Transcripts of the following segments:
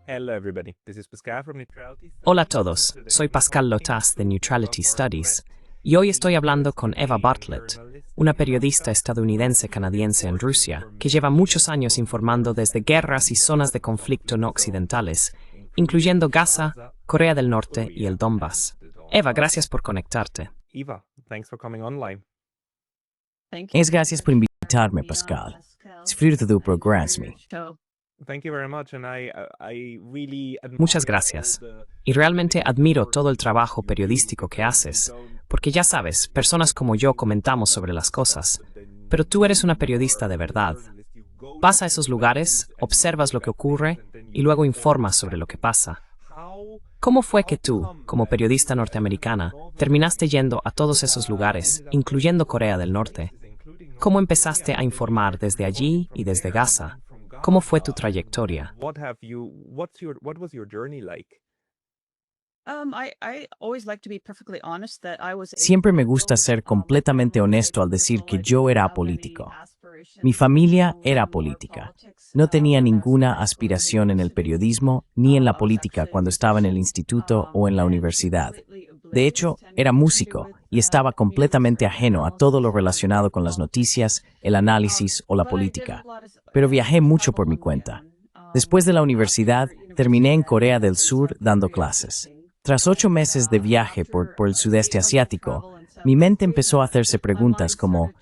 Hello, everybody. This is Pascal from Neutrality Hola a todos, soy Pascal Lotas de Neutrality Studies y hoy estoy hablando con Eva Bartlett, una periodista estadounidense-canadiense en Rusia que lleva muchos años informando desde guerras y zonas de conflicto no occidentales, incluyendo Gaza, Corea del Norte y el Donbass. Eva, gracias por conectarte. Eva, thanks for coming online. Gracias por invitarme, Pascal. Disfruto do programa. Thank you very much, and I really admire Muchas gracias. Y realmente admiro todo el trabajo periodístico que haces, porque ya sabes, personas como yo comentamos sobre las cosas, pero tú eres una periodista de verdad. Vas a esos lugares, observas lo que ocurre y luego informas sobre lo que pasa. ¿Cómo fue que tú, como periodista norteamericana, terminaste yendo a todos esos lugares, incluyendo Corea del Norte? ¿Cómo empezaste a informar desde allí y desde Gaza? ¿Cómo fue tu trayectoria? What was your journey like? Siempre me gusta ser completamente honesto al decir que yo era apolítico. Mi familia era política. No tenía ninguna aspiración en el periodismo ni en la política cuando estaba en el instituto o en la universidad. De hecho, era músico y estaba completamente ajeno a todo lo relacionado con las noticias, el análisis o la política. Pero viajé mucho por mi cuenta. Después de la universidad, terminé en Corea del Sur dando clases. Tras 8 meses de viaje por el sudeste asiático, mi mente empezó a hacerse preguntas como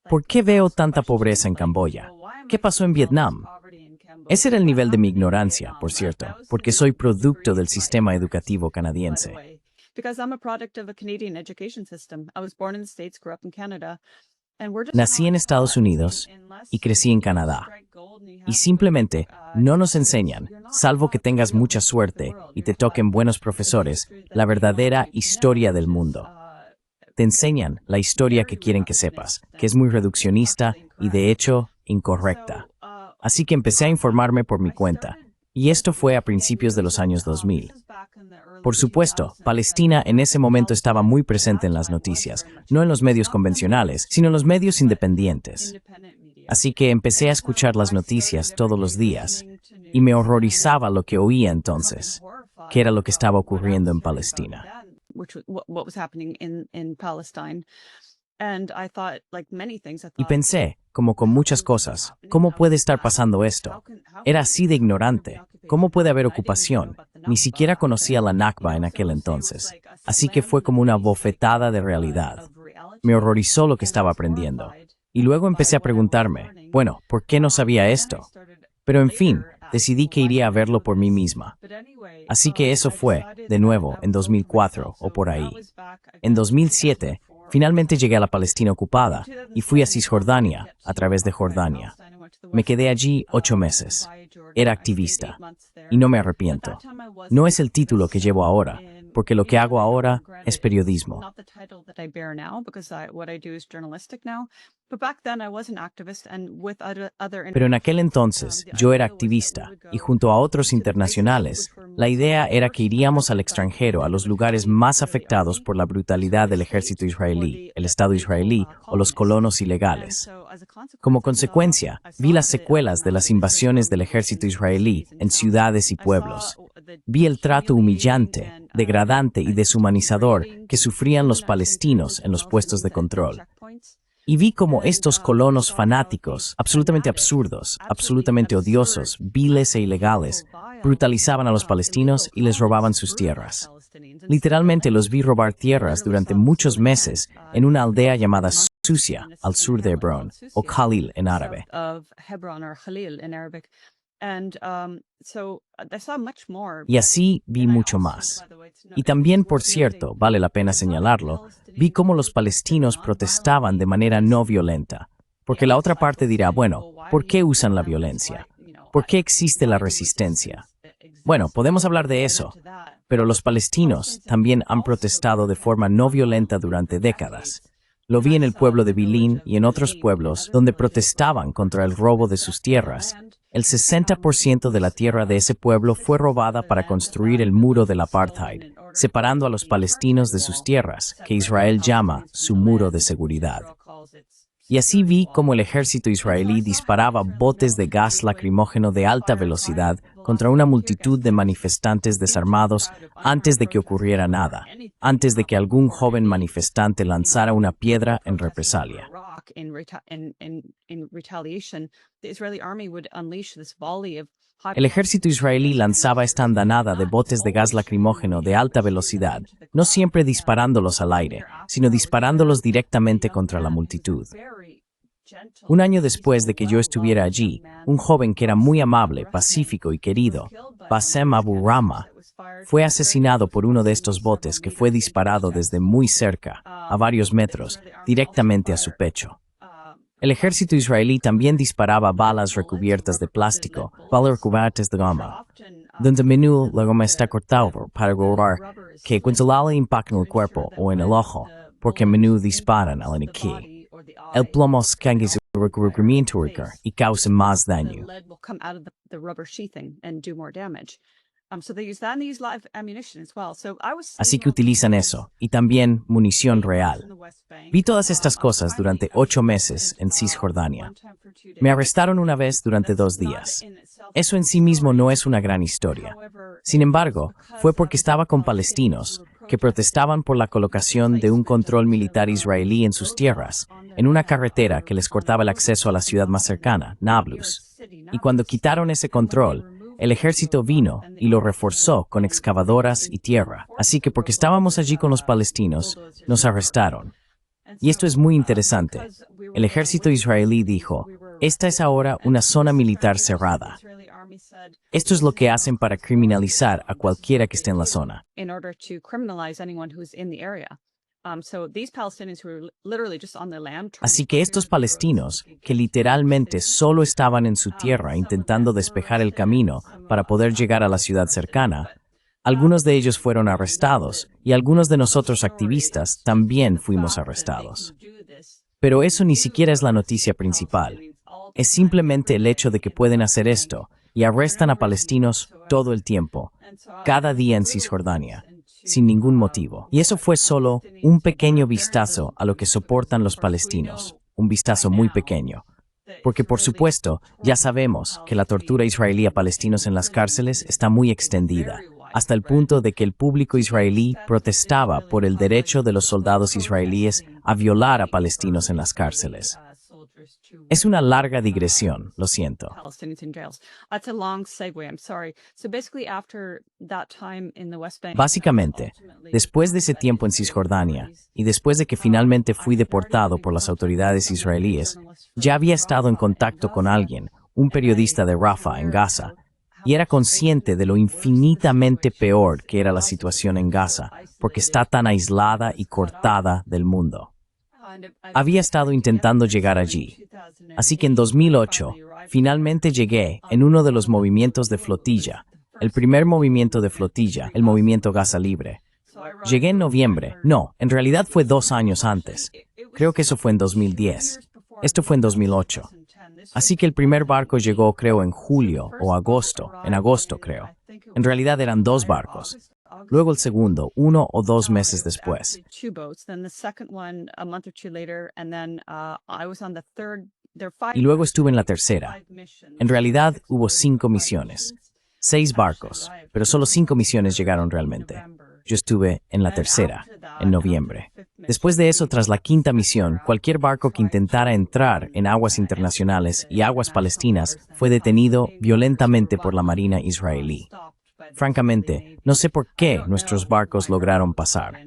¿por qué veo tanta pobreza en Camboya? ¿Qué pasó en Vietnam? Ese era el nivel de mi ignorancia, por cierto, porque soy producto del sistema educativo canadiense. Nací en Estados Unidos y crecí en Canadá. Y simplemente no nos enseñan, salvo que tengas mucha suerte y te toquen buenos profesores, la verdadera historia del mundo. Te enseñan la historia que quieren que sepas, que es muy reduccionista y de hecho incorrecta. Así que empecé a informarme por mi cuenta, y esto fue a principios de los años 2000. Por supuesto, Palestina en ese momento estaba muy presente en las noticias, no en los medios convencionales, sino en los medios independientes. Así que empecé a escuchar las noticias todos los días, y me horrorizaba lo que oía entonces, que era lo que estaba ocurriendo en Palestina. Y pensé, como con muchas cosas, ¿cómo puede estar pasando esto? Era así de ignorante. ¿Cómo puede haber ocupación? Ni siquiera conocía la Nakba en aquel entonces. Así que fue como una bofetada de realidad. Me horrorizó lo que estaba aprendiendo. Y luego empecé a preguntarme, bueno, ¿por qué no sabía esto? Pero en fin, decidí que iría a verlo por mí misma. Así que eso fue, de nuevo, en 2004 o por ahí. En 2007, finalmente llegué a la Palestina ocupada y fui a Cisjordania, a través de Jordania. Me quedé allí 8 meses. Era activista. Y no me arrepiento. No es el título que llevo ahora, porque lo que hago ahora es periodismo. Pero en aquel entonces yo era activista y junto a otros internacionales, la idea era que iríamos al extranjero, a los lugares más afectados por la brutalidad del ejército israelí, el Estado israelí o los colonos ilegales. Como consecuencia, vi las secuelas de las invasiones del ejército israelí en ciudades y pueblos. Vi el trato humillante, degradante y deshumanizador que sufrían los palestinos en los puestos de control. Y vi cómo estos colonos fanáticos, absolutamente absurdos, absolutamente odiosos, viles e ilegales, brutalizaban a los palestinos y les robaban sus tierras. Literalmente los vi robar tierras durante muchos meses en una aldea llamada Susia, al sur de Hebrón, o Khalil en árabe. Y así vi mucho más. Y también, por cierto, vale la pena señalarlo, vi cómo los palestinos protestaban de manera no violenta. Porque la otra parte dirá, bueno, ¿por qué usan la violencia? ¿Por qué existe la resistencia? Bueno, podemos hablar de eso, pero los palestinos también han protestado de forma no violenta durante décadas. Lo vi en el pueblo de Bilín y en otros pueblos donde protestaban contra el robo de sus tierras. El 60% de la tierra de ese pueblo fue robada para construir el muro del apartheid, separando a los palestinos de sus tierras, que Israel llama su muro de seguridad. Y así vi cómo el ejército israelí disparaba botes de gas lacrimógeno de alta velocidad contra una multitud de manifestantes desarmados antes de que ocurriera nada, antes de que algún joven manifestante lanzara una piedra en represalia. El ejército israelí lanzaba esta andanada de botes de gas lacrimógeno de alta velocidad, no siempre disparándolos al aire, sino disparándolos directamente contra la multitud. Un año después de que yo estuviera allí, un joven que era muy amable, pacífico y querido, Bassem Abu Rama, fue asesinado por uno de estos botes que fue disparado desde muy cerca, a varios metros, directamente a su pecho. El ejército israelí también disparaba balas recubiertas de plástico, balas recubiertas de goma, donde a menudo la goma está cortada para lograr que cuando la impacte en el cuerpo o en el ojo, porque a menudo disparan al enemigo. El plomo cambia su recubrimiento y causa más daño. Así que utilizan eso, y también munición real. Vi todas estas cosas durante 8 meses en Cisjordania. Me arrestaron una vez durante 2 días. Eso en sí mismo no es una gran historia. Sin embargo, fue porque estaba con palestinos que protestaban por la colocación de un control militar israelí en sus tierras, en una carretera que les cortaba el acceso a la ciudad más cercana, Nablus. Y cuando quitaron ese control, el ejército vino y lo reforzó con excavadoras y tierra. Así que porque estábamos allí con los palestinos, nos arrestaron. Y esto es muy interesante. El ejército israelí dijo, esta es ahora una zona militar cerrada. Esto es lo que hacen para criminalizar a cualquiera que esté en la zona. Así que estos palestinos, que literalmente solo estaban en su tierra intentando despejar el camino para poder llegar a la ciudad cercana, algunos de ellos fueron arrestados y algunos de nosotros activistas también fuimos arrestados. Pero eso ni siquiera es la noticia principal. Es simplemente el hecho de que pueden hacer esto y arrestan a palestinos todo el tiempo, cada día en Cisjordania, sin ningún motivo. Y eso fue solo un pequeño vistazo a lo que soportan los palestinos, un vistazo muy pequeño. Porque por supuesto, ya sabemos que la tortura israelí a palestinos en las cárceles está muy extendida, hasta el punto de que el público israelí protestaba por el derecho de los soldados israelíes a violar a palestinos en las cárceles. Es una larga digresión, lo siento. Básicamente, después de ese tiempo en Cisjordania, y después de que finalmente fui deportado por las autoridades israelíes, ya había estado en contacto con alguien, un periodista de Rafah, en Gaza, y era consciente de lo infinitamente peor que era la situación en Gaza, porque está tan aislada y cortada del mundo. Había estado intentando llegar allí. Así que en 2008, finalmente llegué en uno de los movimientos de flotilla, el primer movimiento de flotilla, el movimiento Gaza Libre. Llegué en noviembre. No, en realidad fue 2 años antes. Creo que eso fue en 2010. Esto fue en 2008. Así que el primer barco llegó, creo, en julio o agosto. En agosto, creo. En realidad eran 2 barcos. Luego el segundo, 1 o 2 meses después. Y luego estuve en la tercera. En realidad hubo 5 misiones. 6 barcos, pero solo 5 misiones llegaron realmente. Yo estuve en la tercera, en noviembre. Después de eso, tras la 5ª misión, cualquier barco que intentara entrar en aguas internacionales y aguas palestinas fue detenido violentamente por la Marina israelí. Francamente, no sé por qué nuestros barcos lograron pasar.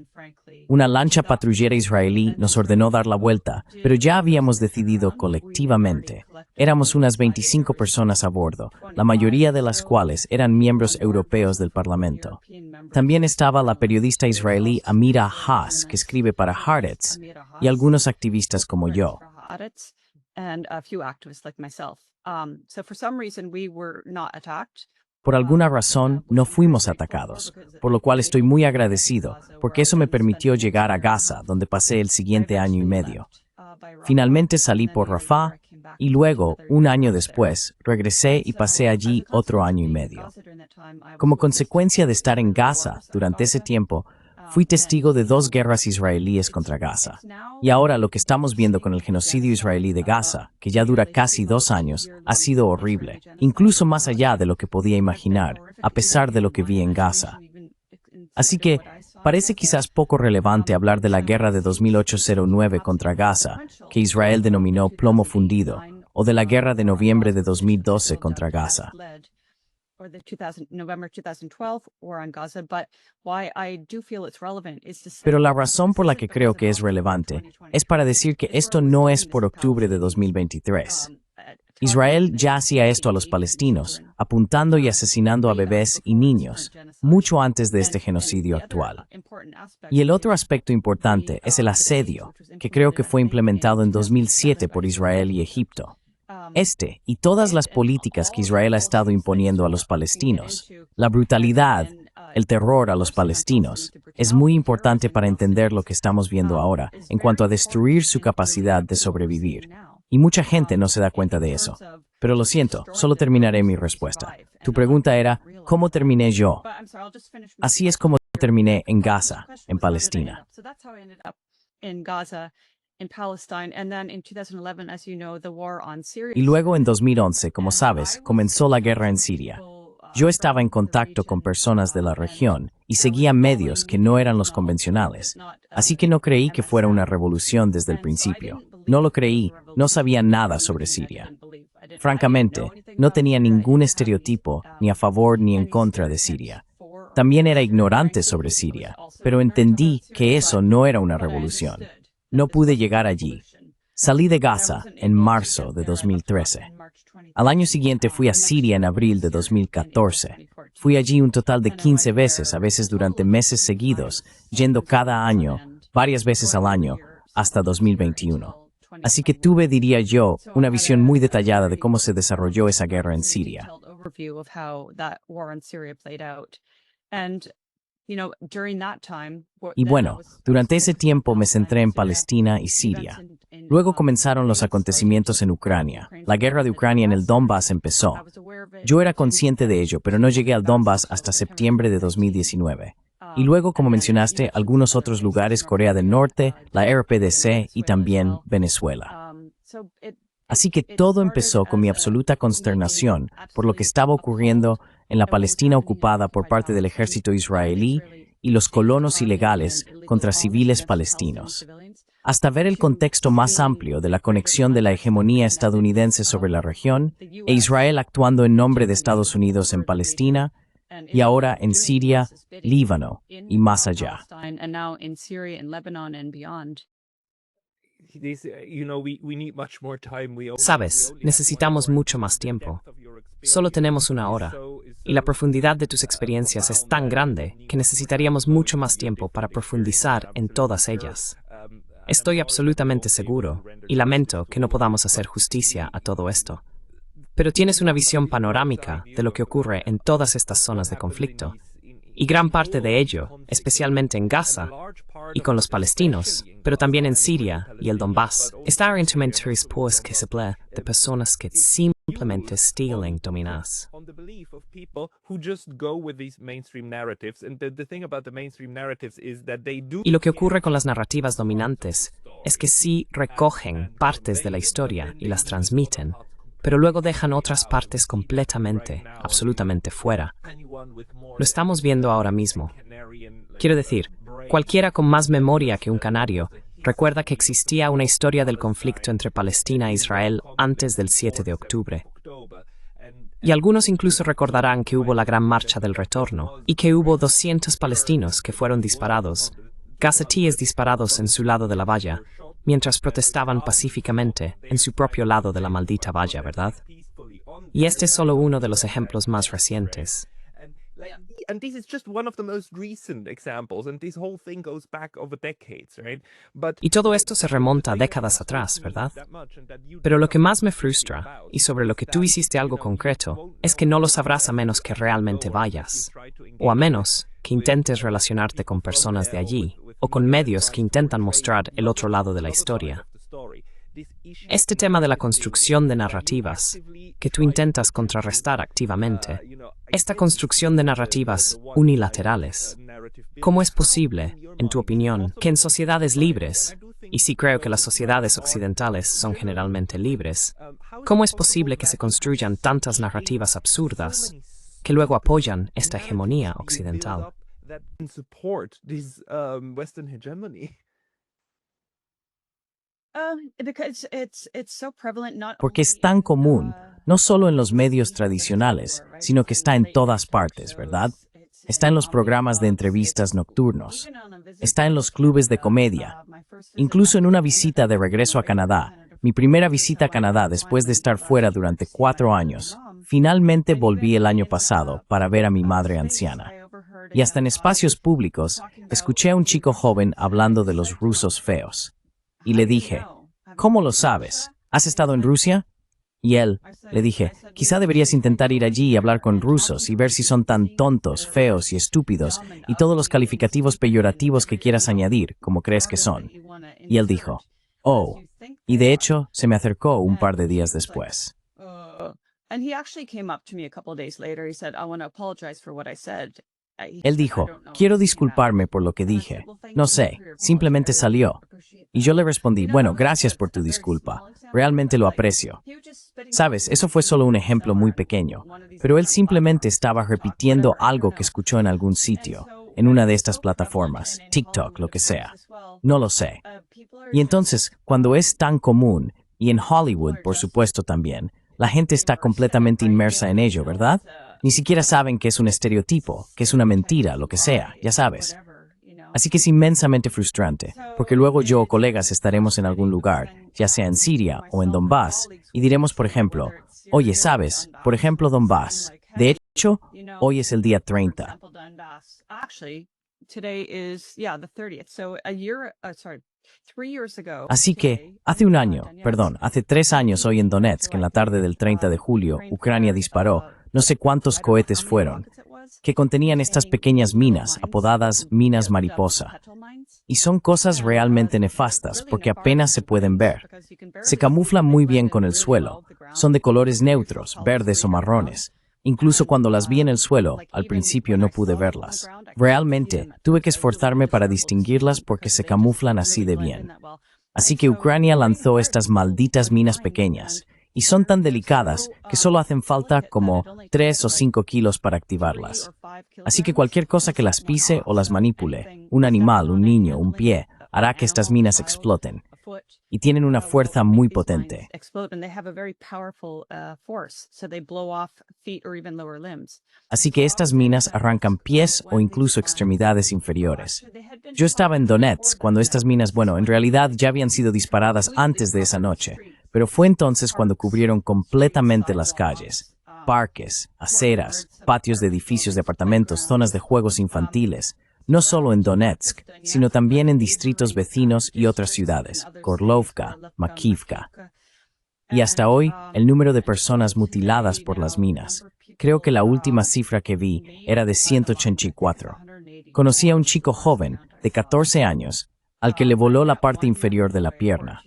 Una lancha patrullera israelí nos ordenó dar la vuelta, pero ya habíamos decidido colectivamente. Éramos unas 25 personas a bordo, la mayoría de las cuales eran miembros europeos del Parlamento. También estaba la periodista israelí Amira Haas, que escribe para Haaretz, y algunos activistas como yo. Por alguna razón, no fuimos atacados, por lo cual estoy muy agradecido, porque eso me permitió llegar a Gaza, donde pasé el siguiente año y medio. Finalmente salí por Rafah, y luego, un año después, regresé y pasé allí otro año y medio. Como consecuencia de estar en Gaza durante ese tiempo, Fui testigo de 2 guerras israelíes contra Gaza. Y ahora lo que estamos viendo con el genocidio israelí de Gaza, que ya dura casi 2 años, ha sido horrible, incluso más allá de lo que podía imaginar, a pesar de lo que vi en Gaza. Así que parece quizás poco relevante hablar de la guerra de 2008-09 contra Gaza, que Israel denominó plomo fundido, o de la guerra de noviembre de 2012 contra Gaza. Pero la razón por la que creo que es relevante es para decir que esto no es por octubre de 2023. Israel ya hacía esto a los palestinos, apuntando y asesinando a bebés y niños, mucho antes de este genocidio actual. Y el otro aspecto importante es el asedio, que creo que fue implementado en 2007 por Israel y Egipto. Este y todas las políticas que Israel ha estado imponiendo a los palestinos, la brutalidad, el terror a los palestinos, es muy importante para entender lo que estamos viendo ahora en cuanto a destruir su capacidad de sobrevivir. Y mucha gente no se da cuenta de eso. Pero lo siento, solo terminaré mi respuesta. Tu pregunta era, ¿cómo terminé yo? Así es como terminé en Gaza, en Palestina. Y luego en 2011, como sabes, comenzó la guerra en Siria. Yo estaba en contacto con personas de la región y seguía medios que no eran los convencionales, así que no creí que fuera una revolución desde el principio. No lo creí, no sabía nada sobre Siria. Francamente, no tenía ningún estereotipo ni a favor ni en contra de Siria. También era ignorante sobre Siria, pero entendí que eso no era una revolución. No pude llegar allí. Salí de Gaza en marzo de 2013. Al año siguiente fui a Siria en abril de 2014. Fui allí un total de 15 veces, a veces durante meses seguidos, yendo cada año, varias veces al año, hasta 2021. Así que tuve, diría yo, una visión muy detallada de cómo se desarrolló esa guerra en Siria. Y bueno, durante ese tiempo me centré en Palestina y Siria. Luego comenzaron los acontecimientos en Ucrania. La guerra de Ucrania en el Donbass empezó. Yo era consciente de ello, pero no llegué al Donbass hasta septiembre de 2019. Y luego, como mencionaste, algunos otros lugares, Corea del Norte, la RPDC y también Venezuela. Así que todo empezó con mi absoluta consternación por lo que estaba ocurriendo en la Palestina ocupada por parte del ejército israelí y los colonos ilegales contra civiles palestinos, hasta ver el contexto más amplio de la conexión de la hegemonía estadounidense sobre la región e Israel actuando en nombre de Estados Unidos en Palestina y ahora en Siria, Líbano y más allá. Sabes, necesitamos mucho más tiempo. Solo tenemos 1 hora, y la profundidad de tus experiencias es tan grande que necesitaríamos mucho más tiempo para profundizar en todas ellas. Estoy absolutamente seguro, y lamento que no podamos hacer justicia a todo esto. Pero tienes una visión panorámica de lo que ocurre en todas estas zonas de conflicto, y gran parte de ello, especialmente en Gaza, y con los palestinos, pero también en Siria y el Donbass, está orientamente respuesta que se habla de personas que simplemente stilen dominas. Y lo que ocurre con las narrativas dominantes es que sí recogen partes de la historia y las transmiten, pero luego dejan otras partes completamente, absolutamente fuera. Lo estamos viendo ahora mismo. Quiero decir, cualquiera con más memoria que un canario recuerda que existía una historia del conflicto entre Palestina e Israel antes del 7 de octubre. Y algunos incluso recordarán que hubo la Gran Marcha del Retorno y que hubo 200 palestinos que fueron disparados, gazatíes disparados en su lado de la valla, mientras protestaban pacíficamente en su propio lado de la maldita valla, ¿verdad? Y este es solo uno de los ejemplos más recientes. Y todo esto se remonta a décadas atrás, ¿verdad? Pero lo que más me frustra, y sobre lo que tú hiciste algo concreto, es que no lo sabrás a menos que realmente vayas, o a menos que intentes relacionarte con personas de allí, o con medios que intentan mostrar el otro lado de la historia. Este tema de la construcción de narrativas, que tú intentas contrarrestar activamente, esta construcción de narrativas unilaterales, ¿cómo es posible en tu opinión, que en sociedades libres, y sí creo que las sociedades occidentales son generalmente libres, ¿cómo es posible que se construyan tantas narrativas absurdas que luego apoyan esta hegemonía occidental? Porque es tan común, no solo en los medios tradicionales, sino que está en todas partes, ¿verdad? Está en los programas de entrevistas nocturnos, está en los clubes de comedia, incluso en una visita de regreso a Canadá. Mi primera visita a Canadá después de estar fuera durante 4 años. Finalmente volví el año pasado para ver a mi madre anciana. Y hasta en espacios públicos, escuché a un chico joven hablando de los rusos feos. Y le dije, ¿cómo lo sabes? ¿Has estado en Rusia? Y él, le dije, quizá deberías intentar ir allí y hablar con rusos y ver si son tan tontos, feos y estúpidos y todos los calificativos peyorativos que quieras añadir, como crees que son. Y él dijo, oh, y de hecho se me acercó un par de días después. Él dijo, quiero disculparme por lo que dije. No sé, simplemente salió. Y yo le respondí, bueno, gracias por tu disculpa. Realmente lo aprecio. Sabes, eso fue solo un ejemplo muy pequeño, pero él simplemente estaba repitiendo algo que escuchó en algún sitio, en una de estas plataformas, TikTok, lo que sea. No lo sé. Y entonces, cuando es tan común, y en Hollywood, por supuesto también, la gente está completamente inmersa en ello, ¿verdad? Ni siquiera saben que es un estereotipo, que es una mentira, lo que sea, ya sabes. Así que es inmensamente frustrante, porque luego yo o colegas estaremos en algún lugar, ya sea en Siria o en Donbass, y diremos, por ejemplo, oye, ¿sabes? Por ejemplo, Donbass. De hecho, hoy es el día 30. Así que, hace 3 años hoy en Donetsk, en la tarde del 30 de julio, Ucrania disparó, no sé cuántos cohetes fueron, que contenían estas pequeñas minas, apodadas minas mariposa. Y son cosas realmente nefastas porque apenas se pueden ver. Se camuflan muy bien con el suelo, son de colores neutros, verdes o marrones. Incluso cuando las vi en el suelo, al principio no pude verlas. Realmente, tuve que esforzarme para distinguirlas porque se camuflan así de bien. Así que Ucrania lanzó estas malditas minas pequeñas, y son tan delicadas que solo hacen falta como 3 o 5 kilos para activarlas. Así que cualquier cosa que las pise o las manipule, un animal, un niño, un pie, hará que estas minas exploten. Y tienen una fuerza muy potente. Así que estas minas arrancan pies o incluso extremidades inferiores. Yo estaba en Donetsk cuando estas minas, en realidad ya habían sido disparadas antes de esa noche, pero fue entonces cuando cubrieron completamente las calles, parques, aceras, patios de edificios de apartamentos, zonas de juegos infantiles, no solo en Donetsk, sino también en distritos vecinos y otras ciudades, Gorlovka, Makivka. Y hasta hoy, el número de personas mutiladas por las minas. Creo que la última cifra que vi era de 184. Conocí a un chico joven, de 14 años, al que le voló la parte inferior de la pierna.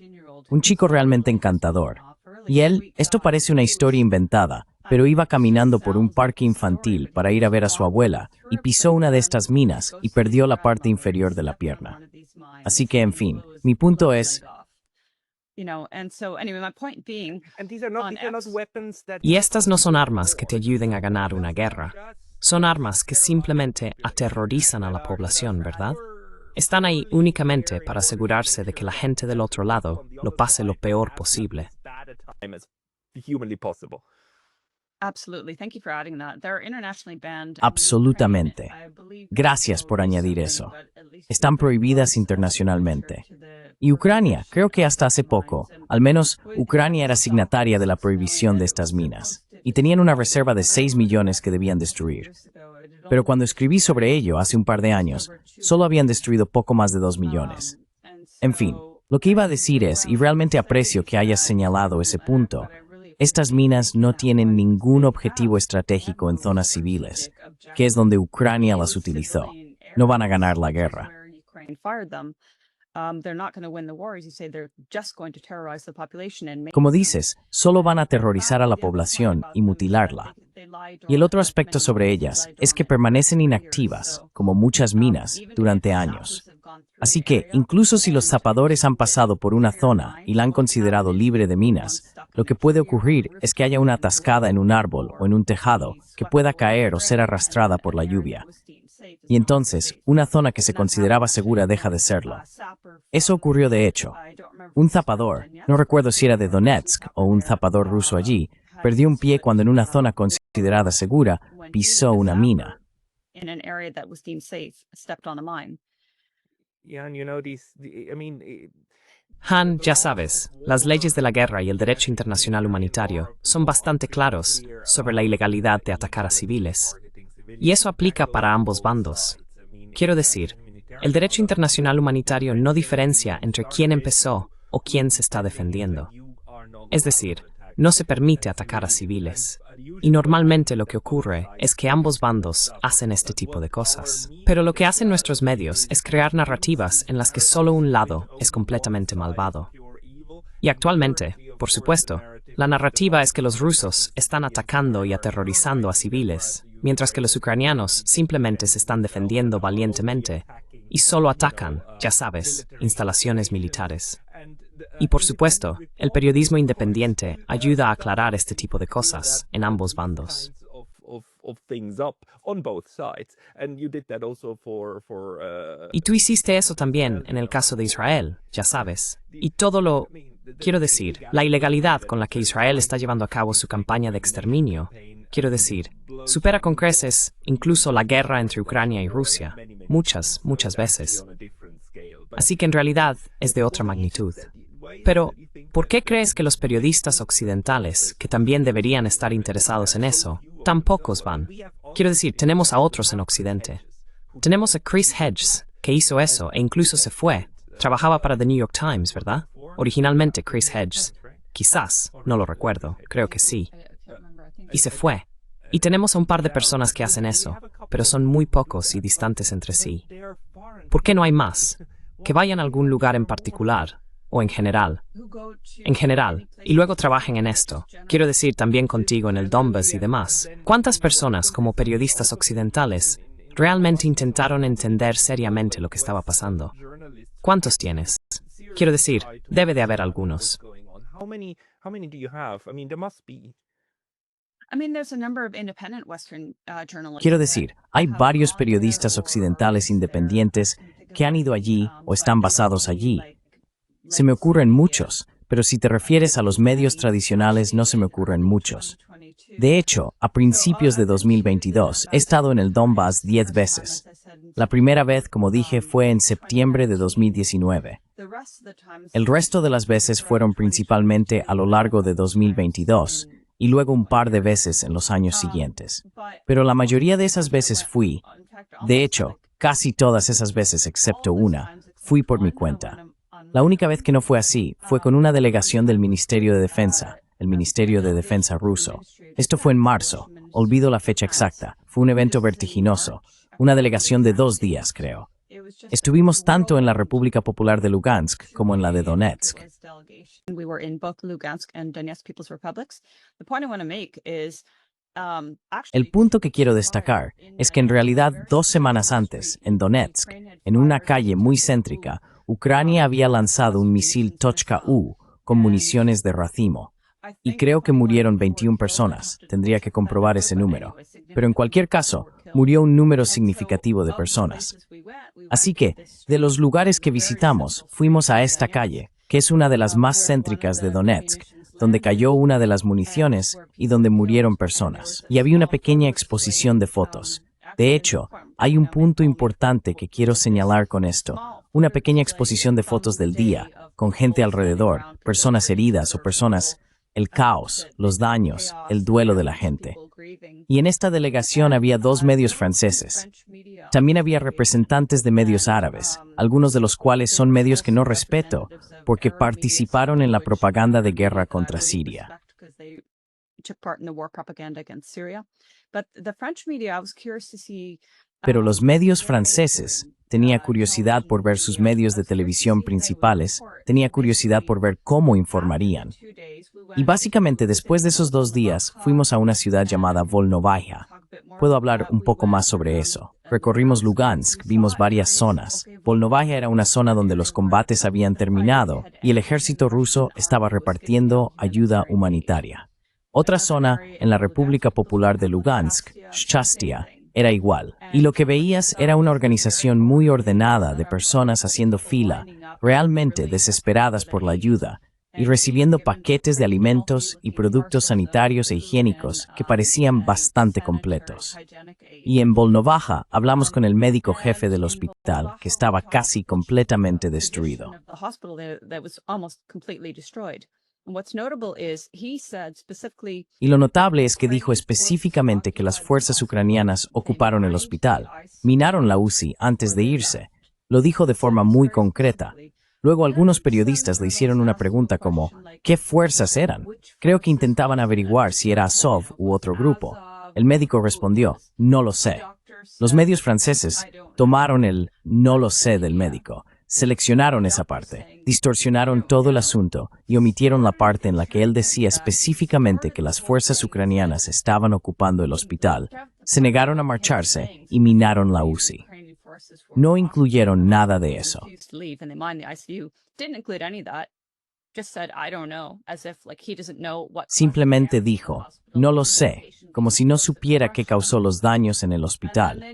Un chico realmente encantador. Y él, esto parece una historia inventada, pero iba caminando por un parque infantil para ir a ver a su abuela y pisó una de estas minas y perdió la parte inferior de la pierna. Así que, en fin, mi punto es... Y estas no son armas que te ayuden a ganar una guerra. Son armas que simplemente aterrorizan a la población, ¿verdad? Están ahí únicamente para asegurarse de que la gente del otro lado lo pase lo peor posible. Absolutamente. Gracias por añadir eso. Están prohibidas internacionalmente. Y Ucrania, creo que hasta hace poco, al menos Ucrania era signataria de la prohibición de estas minas, y tenían una reserva de 6 millones que debían destruir. Pero cuando escribí sobre ello hace un par de años, solo habían destruido poco más de 2 millones. En fin, lo que iba a decir es, y realmente aprecio que hayas señalado ese punto, estas minas no tienen ningún objetivo estratégico en zonas civiles, que es donde Ucrania las utilizó. No van a ganar la guerra. Como dices, solo van a aterrorizar a la población y mutilarla. Y el otro aspecto sobre ellas es que permanecen inactivas, como muchas minas, durante años. Así que, incluso si los zapadores han pasado por una zona y la han considerado libre de minas, lo que puede ocurrir es que haya una atascada en un árbol o en un tejado que pueda caer o ser arrastrada por la lluvia. Y entonces, una zona que se consideraba segura deja de serlo. Eso ocurrió de hecho. Un zapador, no recuerdo si era de Donetsk o un zapador ruso allí, perdió un pie cuando en una zona considerada segura pisó una mina. Yeah, and you know I mean, Han, ya sabes, las leyes de la guerra y el derecho internacional humanitario son bastante claros sobre la ilegalidad de atacar a civiles. Y eso aplica para ambos bandos. Quiero decir, el derecho internacional humanitario no diferencia entre quién empezó o quién se está defendiendo. Es decir, no se permite atacar a civiles. Y normalmente lo que ocurre es que ambos bandos hacen este tipo de cosas. Pero lo que hacen nuestros medios es crear narrativas en las que solo un lado es completamente malvado. Y actualmente, por supuesto, la narrativa es que los rusos están atacando y aterrorizando a civiles, mientras que los ucranianos simplemente se están defendiendo valientemente y solo atacan, ya sabes, instalaciones militares. Y por supuesto, el periodismo independiente ayuda a aclarar este tipo de cosas en ambos bandos. Y tú hiciste eso también en el caso de Israel, ya sabes. Y todo lo... Quiero decir, la ilegalidad con la que Israel está llevando a cabo su campaña de exterminio, quiero decir, supera con creces incluso la guerra entre Ucrania y Rusia, muchas veces. Así que en realidad es de otra magnitud. Pero, ¿por qué crees que los periodistas occidentales, que también deberían estar interesados en eso, tan pocos van? Quiero decir, tenemos a otros en Occidente. Tenemos a Chris Hedges, que hizo eso e incluso se fue. Trabajaba para The New York Times, ¿verdad? Originalmente Chris Hedges. Quizás, no lo recuerdo, creo que sí. Y se fue. Y tenemos a un par de personas que hacen eso, pero son muy pocos y distantes entre sí. ¿Por qué no hay más? Que vayan a algún lugar en particular. O en general, y luego trabajen en esto. Quiero decir también contigo en el Donbass y demás. ¿Cuántas personas, como periodistas occidentales, realmente intentaron entender seriamente lo que estaba pasando? ¿Cuántos tienes? Quiero decir, debe de haber algunos. How many do you have? I mean, there must be. Quiero decir, hay varios periodistas occidentales independientes que han ido allí o están basados allí. Se me ocurren muchos, pero si te refieres a los medios tradicionales no se me ocurren muchos. De hecho, a principios de 2022 he estado en el Donbass 10 veces. La primera vez, como dije, fue en septiembre de 2019. El resto de las veces fueron principalmente a lo largo de 2022 y luego un par de veces en los años siguientes. Pero la mayoría de esas veces fui, de hecho, casi todas esas veces excepto una, fui por mi cuenta. La única vez que no fue así fue con una delegación del Ministerio de Defensa, el Ministerio de Defensa ruso. Esto fue en marzo, olvido la fecha exacta, fue un evento vertiginoso, una delegación de 2 días, creo. Estuvimos tanto en la República Popular de Lugansk como en la de Donetsk. El punto que quiero destacar es que en realidad 2 semanas antes, en Donetsk, en una calle muy céntrica, Ucrania había lanzado un misil Tochka-U con municiones de racimo. Y creo que murieron 21 personas, tendría que comprobar ese número. Pero en cualquier caso, murió un número significativo de personas. Así que, de los lugares que visitamos, fuimos a esta calle, que es una de las más céntricas de Donetsk, donde cayó una de las municiones y donde murieron personas. Y había una pequeña exposición de fotos. De hecho, hay un punto importante que quiero señalar con esto. Una pequeña exposición de fotos del día, con gente alrededor, personas heridas o personas, el caos, los daños, el duelo de la gente. Y en esta delegación había 2 medios franceses. También había representantes de medios árabes, algunos de los cuales son medios que no respeto, porque participaron en la propaganda de guerra contra Siria. Pero los medios franceses, tenía curiosidad por ver sus medios de televisión principales, tenía curiosidad por ver cómo informarían. Y básicamente después de esos 2 días fuimos a una ciudad llamada Volnovaya. Puedo hablar un poco más sobre eso. Recorrimos Lugansk, vimos varias zonas. Volnovaya era una zona donde los combates habían terminado y el ejército ruso estaba repartiendo ayuda humanitaria. Otra zona, en la República Popular de Lugansk, Shchastia, era igual. Y lo que veías era una organización muy ordenada de personas haciendo fila, realmente desesperadas por la ayuda, y recibiendo paquetes de alimentos y productos sanitarios e higiénicos que parecían bastante completos. Y en Volnovakha hablamos con el médico jefe del hospital, que estaba casi completamente destruido. Y lo notable es que dijo específicamente que las fuerzas ucranianas ocuparon el hospital, minaron la UCI antes de irse. Lo dijo de forma muy concreta. Luego algunos periodistas le hicieron una pregunta como, ¿qué fuerzas eran? Creo que intentaban averiguar si era Azov u otro grupo. El médico respondió, no lo sé. Los medios franceses tomaron el no lo sé del médico, seleccionaron esa parte, distorsionaron todo el asunto y omitieron la parte en la que él decía específicamente que las fuerzas ucranianas estaban ocupando el hospital, se negaron a marcharse y minaron la UCI. No incluyeron nada de eso. Simplemente dijo, no lo sé, como si no supiera qué causó los daños en el hospital.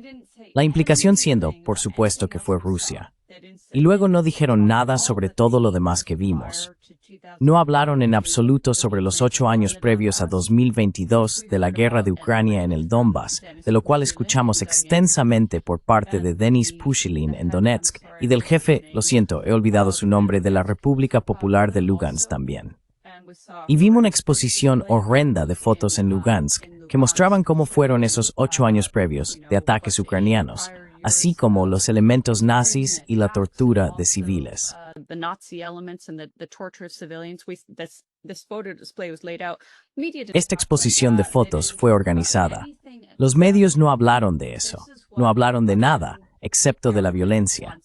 La implicación siendo, por supuesto, que fue Rusia. Y luego no dijeron nada sobre todo lo demás que vimos. No hablaron en absoluto sobre los 8 años previos a 2022 de la guerra de Ucrania en el Donbass, de lo cual escuchamos extensamente por parte de Denis Pushilin en Donetsk y del jefe, lo siento, he olvidado su nombre, de la República Popular de Lugansk también. Y vimos una exposición horrenda de fotos en Lugansk que mostraban cómo fueron esos 8 años previos de ataques ucranianos, así como los elementos nazis y la tortura de civiles. Esta exposición de fotos fue organizada. Los medios no hablaron de eso, no hablaron de nada, excepto de la violencia.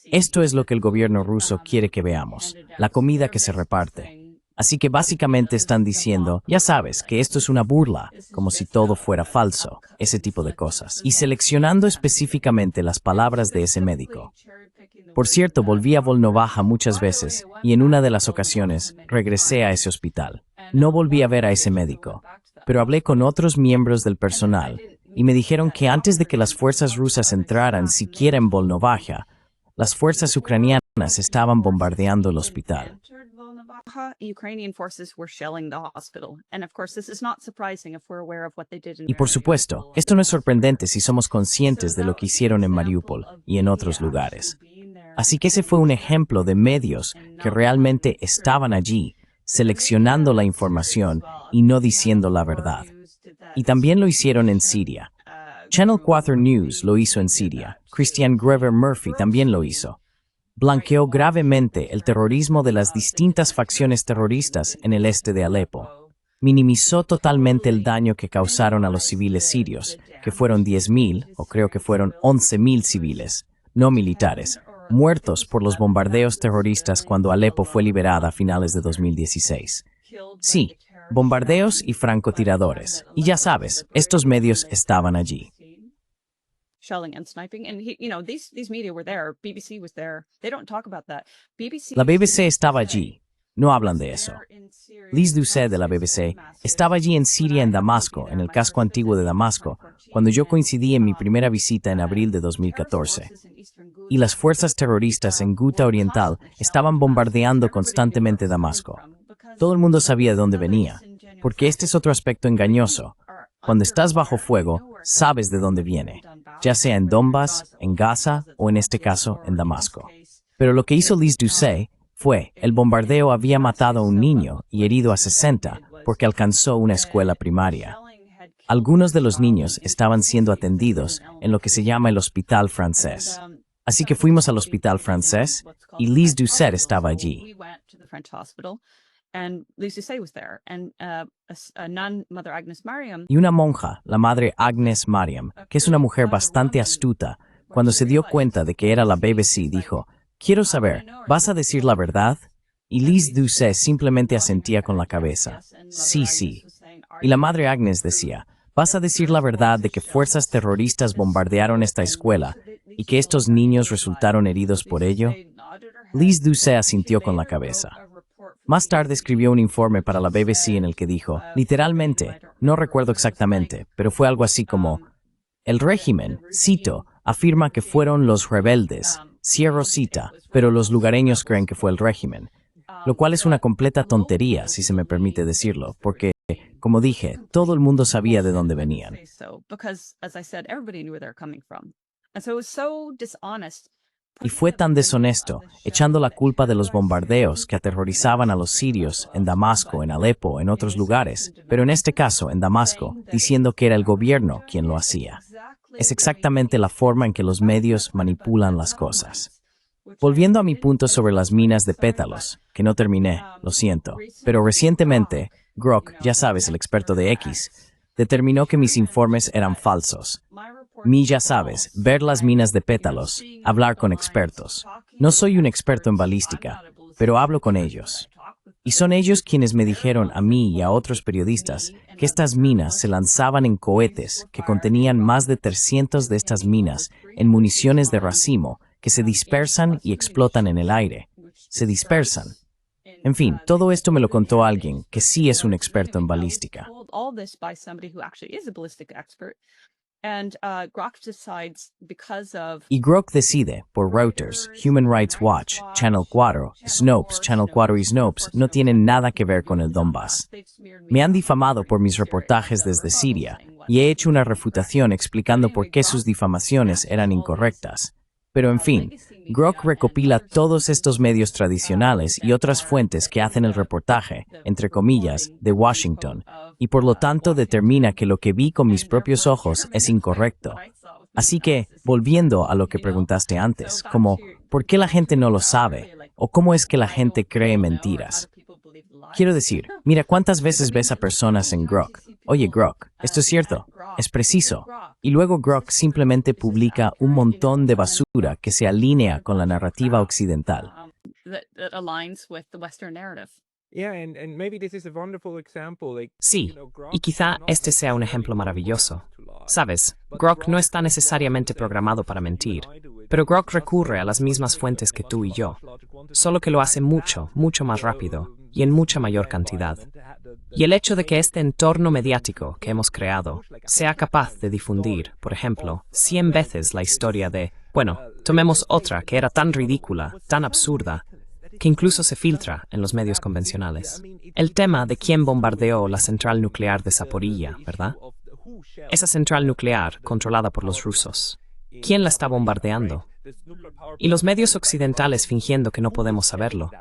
Esto es lo que el gobierno ruso quiere que veamos, la comida que se reparte. Así que básicamente están diciendo, ya sabes, que esto es una burla, como si todo fuera falso, ese tipo de cosas. Y seleccionando específicamente las palabras de ese médico. Por cierto, volví a Volnovakha muchas veces, y en una de las ocasiones, regresé a ese hospital. No volví a ver a ese médico, pero hablé con otros miembros del personal, y me dijeron que antes de que las fuerzas rusas entraran siquiera en Volnovakha, las fuerzas ucranianas estaban bombardeando el hospital. Y por supuesto, esto no es sorprendente si somos conscientes de lo que hicieron en Mariupol y en otros lugares. Así que ese fue un ejemplo de medios que realmente estaban allí, seleccionando la información y no diciendo la verdad. Y también lo hicieron en Siria. Channel 4 News lo hizo en Siria. Christian Grever Murphy también lo hizo. Blanqueó gravemente el terrorismo de las distintas facciones terroristas en el este de Alepo. Minimizó totalmente el daño que causaron a los civiles sirios, que fueron 10.000, o creo que fueron 11.000 civiles, no militares, muertos por los bombardeos terroristas cuando Alepo fue liberada a finales de 2016. Sí, bombardeos y francotiradores. Y ya sabes, estos medios estaban allí. La BBC estaba allí. No hablan de eso. Liz Doucet de la BBC estaba allí en Siria, en Damasco, en el casco antiguo de Damasco, cuando yo coincidí en mi primera visita en abril de 2014. Y las fuerzas terroristas en Ghouta Oriental estaban bombardeando constantemente Damasco. Todo el mundo sabía de dónde venía, porque este es otro aspecto engañoso. Cuando estás bajo fuego, sabes de dónde viene, ya sea en Donbass, en Gaza o en este caso en Damasco. Pero lo que hizo Liz Doucet fue, el bombardeo había matado a un niño y herido a 60 porque alcanzó una escuela primaria. Algunos de los niños estaban siendo atendidos en lo que se llama el Hospital Francés. Así que fuimos al Hospital Francés y Liz Doucet estaba allí. Y una monja, la madre Agnes Mariam, que es una mujer bastante astuta, cuando se dio cuenta de que era la BBC, dijo, «Quiero saber, ¿vas a decir la verdad?» Y Liz Doucet simplemente asentía con la cabeza. «Sí, sí». Y la madre Agnes decía, ¿Vas a decir la verdad de que fuerzas terroristas bombardearon esta escuela y que estos niños resultaron heridos por ello? Liz Doucet asintió con la cabeza. Más tarde escribió un informe para la BBC en el que dijo, literalmente, no recuerdo exactamente, pero fue algo así como, el régimen, cito, afirma que fueron los rebeldes, cierro cita, pero los lugareños creen que fue el régimen, lo cual es una completa tontería, si se me permite decirlo, porque, como dije, todo el mundo sabía de dónde venían. Y fue tan deshonesto, echando la culpa de los bombardeos que aterrorizaban a los sirios en Damasco, en Alepo, en otros lugares, pero en este caso en Damasco, diciendo que era el gobierno quien lo hacía. Es exactamente la forma en que los medios manipulan las cosas. Volviendo a mi punto sobre las minas de pétalos, que no terminé, lo siento, pero recientemente, Grok, ya sabes, el experto de X, determinó que mis informes eran falsos. Ya sabes, ver las minas de pétalos, hablar con expertos. No soy un experto en balística, pero hablo con ellos. Y son ellos quienes me dijeron a mí y a otros periodistas que estas minas se lanzaban en cohetes que contenían más de 300 de estas minas en municiones de racimo que se dispersan y explotan en el aire. Se dispersan. En fin, todo esto me lo contó alguien que sí es un experto en balística. Y Grok decide, por Reuters, Human Rights Watch, Channel 4, Snopes, Channel 4 y Snopes no tienen nada que ver con el Donbass. Me han difamado por mis reportajes desde Siria y he hecho una refutación explicando por qué sus difamaciones eran incorrectas. Pero en fin, Grok recopila todos estos medios tradicionales y otras fuentes que hacen el reportaje, entre comillas, de Washington, y por lo tanto determina que lo que vi con mis propios ojos es incorrecto. Así que, volviendo a lo que preguntaste antes, como, ¿por qué la gente no lo sabe? ¿O cómo es que la gente cree mentiras? Quiero decir, mira cuántas veces ves a personas en Grok. Oye, Grok, esto es cierto, es preciso. Y luego Grok simplemente publica un montón de basura que se alinea con la narrativa occidental. Sí, y quizá este sea un ejemplo maravilloso. Sabes, Grok no está necesariamente programado para mentir, pero Grok recurre a las mismas fuentes que tú y yo, solo que lo hace mucho, mucho más rápido y en mucha mayor cantidad. Y el hecho de que este entorno mediático que hemos creado sea capaz de difundir, por ejemplo, 100 veces la historia de, bueno, tomemos otra que era tan ridícula, tan absurda, que incluso se filtra en los medios convencionales. El tema de quién bombardeó la central nuclear de Zaporilla, ¿verdad? Esa central nuclear controlada por los rusos. ¿Quién la está bombardeando? Y los medios occidentales fingiendo que no podemos saberlo.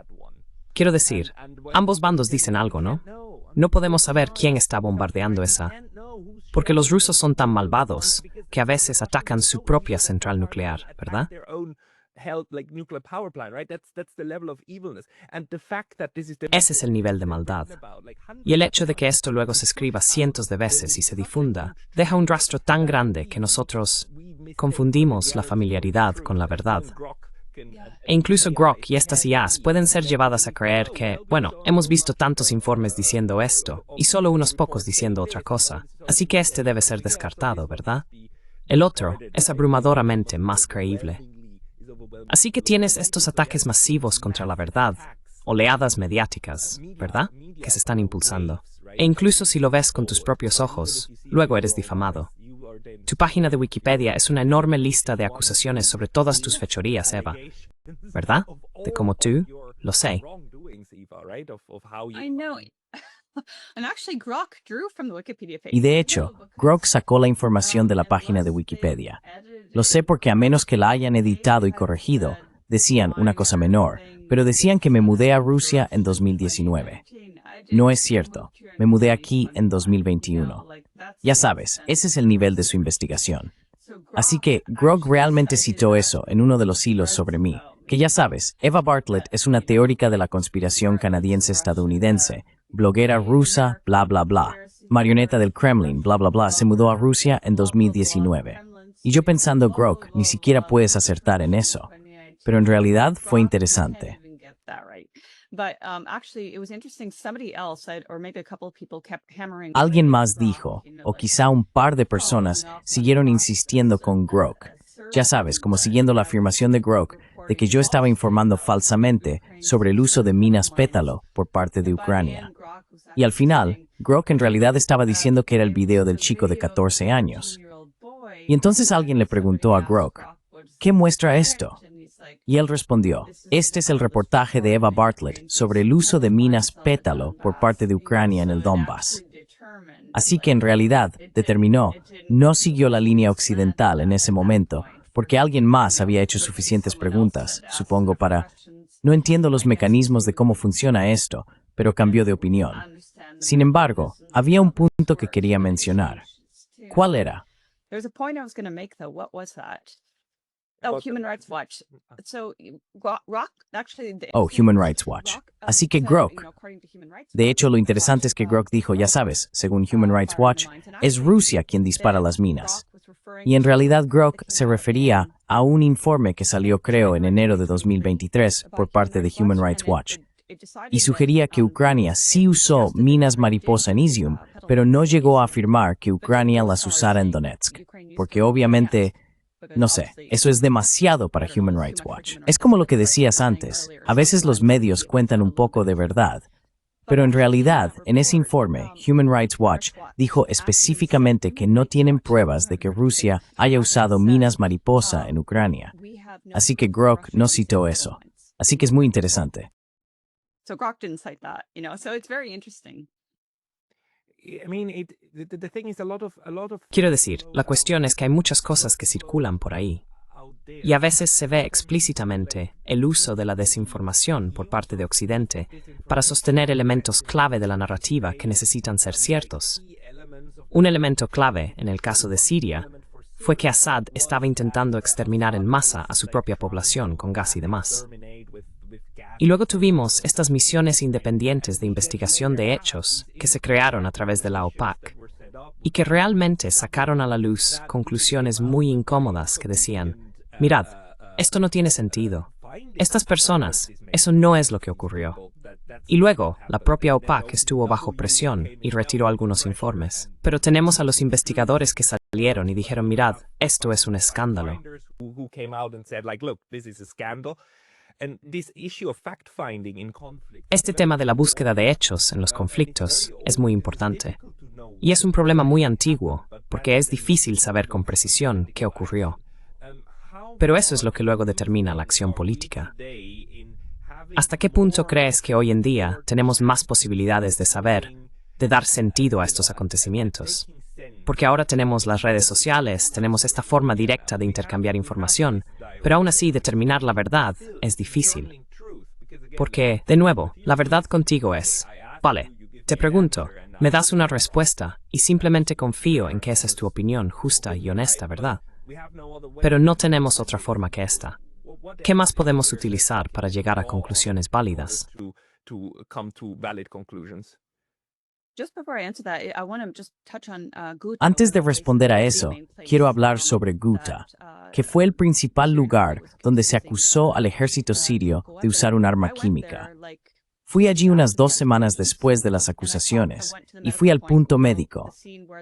Quiero decir, ambos bandos dicen algo, ¿no? No podemos saber quién está bombardeando esa, porque los rusos son tan malvados que a veces atacan su propia central nuclear, ¿verdad? Ese es el nivel de maldad. Y el hecho de que esto luego se escriba cientos de veces y se difunda, deja un rastro tan grande que nosotros confundimos la familiaridad con la verdad. E incluso Grok y estas IAs pueden ser llevadas a creer que, bueno, hemos visto tantos informes diciendo esto, y solo unos pocos diciendo otra cosa, así que este debe ser descartado, ¿verdad? El otro es abrumadoramente más creíble. Así que tienes estos ataques masivos contra la verdad, oleadas mediáticas, ¿verdad?, que se están impulsando. E incluso si lo ves con tus propios ojos, luego eres difamado. Tu página de Wikipedia es una enorme lista de acusaciones sobre todas tus fechorías, Eva. ¿Verdad? De cómo tú, lo sé. Y de hecho, Grok sacó la información de la página de Wikipedia. Lo sé porque a menos que la hayan editado y corregido, decían una cosa menor, pero decían que me mudé a Rusia en 2019. No es cierto, me mudé aquí en 2021. Ya sabes, ese es el nivel de su investigación. Así que Grok realmente citó eso en uno de los hilos sobre mí, que ya sabes, Eva Bartlett es una teórica de la conspiración canadiense-estadounidense, bloguera rusa, bla bla bla, marioneta del Kremlin, bla bla bla, se mudó a Rusia en 2019. Y yo pensando, Grok, ni siquiera puedes acertar en eso. Pero en realidad fue interesante. Alguien más dijo, o quizá un par de personas siguieron insistiendo con Grok. Ya sabes, como siguiendo la afirmación de Grok de que yo estaba informando falsamente sobre el uso de minas pétalo por parte de Ucrania. Y al final, Grok en realidad estaba diciendo que era el video del chico de 14 años. Y entonces alguien le preguntó a Grok, ¿qué muestra esto? Y él respondió, este es el reportaje de Eva Bartlett sobre el uso de minas pétalo por parte de Ucrania en el Donbass. Así que en realidad, determinó, no siguió la línea occidental en ese momento, porque alguien más había hecho suficientes preguntas, supongo para, no entiendo los mecanismos de cómo funciona esto, pero cambió de opinión. Sin embargo, había un punto que quería mencionar. ¿Cuál era? Human Rights Watch. Así que Grok. De hecho, lo interesante es que Grok dijo, ya sabes, según Human Rights Watch, es Rusia quien dispara las minas. Y en realidad Grok se refería a un informe que salió, creo, en enero de 2023 por parte de Human Rights Watch. Y sugería que Ucrania sí usó minas mariposa en Izium, pero no llegó a afirmar que Ucrania las usara en Donetsk. Porque obviamente, no sé, eso es demasiado para Human Rights Watch. Es como lo que decías antes, a veces los medios cuentan un poco de verdad. Pero en realidad, en ese informe, Human Rights Watch dijo específicamente que no tienen pruebas de que Rusia haya usado minas mariposa en Ucrania. Así que Grok no citó eso. Así que es muy interesante. So Grok didn't cite that, so it's very interesting. I mean, the thing is a lot of Quiero decir, la cuestión es que hay muchas cosas que circulan por ahí. Y a veces se ve explícitamente el uso de la desinformación por parte de Occidente para sostener elementos clave de la narrativa que necesitan ser ciertos. Un elemento clave, en el caso de Siria, fue que Assad estaba intentando exterminar en masa a su propia población con gas y demás. Y luego tuvimos estas misiones independientes de investigación de hechos que se crearon a través de la OPAC y que realmente sacaron a la luz conclusiones muy incómodas que decían, mirad, esto no tiene sentido. Estas personas, eso no es lo que ocurrió. Y luego, la propia OPAC estuvo bajo presión y retiró algunos informes. Pero tenemos a los investigadores que salieron y dijeron, mirad, esto es un escándalo. Este tema de la búsqueda de hechos en los conflictos es muy importante. Y es un problema muy antiguo, porque es difícil saber con precisión qué ocurrió. Pero eso es lo que luego determina la acción política. ¿Hasta qué punto crees que hoy en día tenemos más posibilidades de saber, de dar sentido a estos acontecimientos? Porque ahora tenemos las redes sociales, tenemos esta forma directa de intercambiar información, pero aún así determinar la verdad es difícil. Porque, de nuevo, la verdad contigo es, vale, te pregunto, me das una respuesta y simplemente confío en que esa es tu opinión justa y honesta, ¿verdad? Pero no tenemos otra forma que esta. ¿Qué más podemos utilizar para llegar a conclusiones válidas? Antes de responder a eso, quiero hablar sobre Ghouta, que fue el principal lugar donde se acusó al ejército sirio de usar un arma química. Fui allí unas 2 semanas después de las acusaciones y fui al punto médico,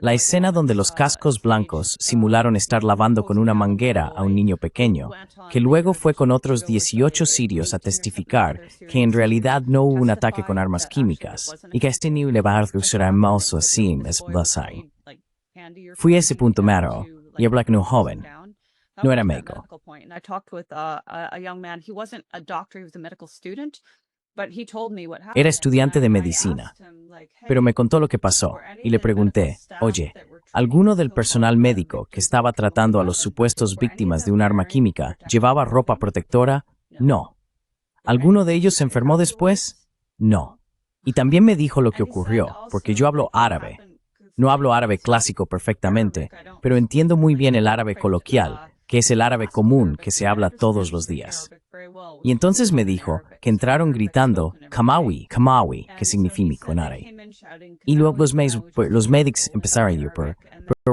la escena donde los cascos blancos simularon estar lavando con una manguera a un niño pequeño, que luego fue con otros 18 sirios a testificar que en realidad no hubo un ataque con armas químicas y que este niño le va a usar armas así es blasang. Fui a ese punto médico y hablé con un joven. No era médico. Era estudiante de medicina, pero me contó lo que pasó y le pregunté, oye, ¿alguno del personal médico que estaba tratando a los supuestos víctimas de un arma química llevaba ropa protectora? No. ¿Alguno de ellos se enfermó después? No. Y también me dijo lo que ocurrió, porque yo hablo árabe. No hablo árabe clásico perfectamente, pero entiendo muy bien el árabe coloquial, que es el árabe común que se habla todos los días. Y entonces me dijo que entraron gritando Kamawi, Kamawi, que significa Konare. Y luego los médicos empezaron a decir, pero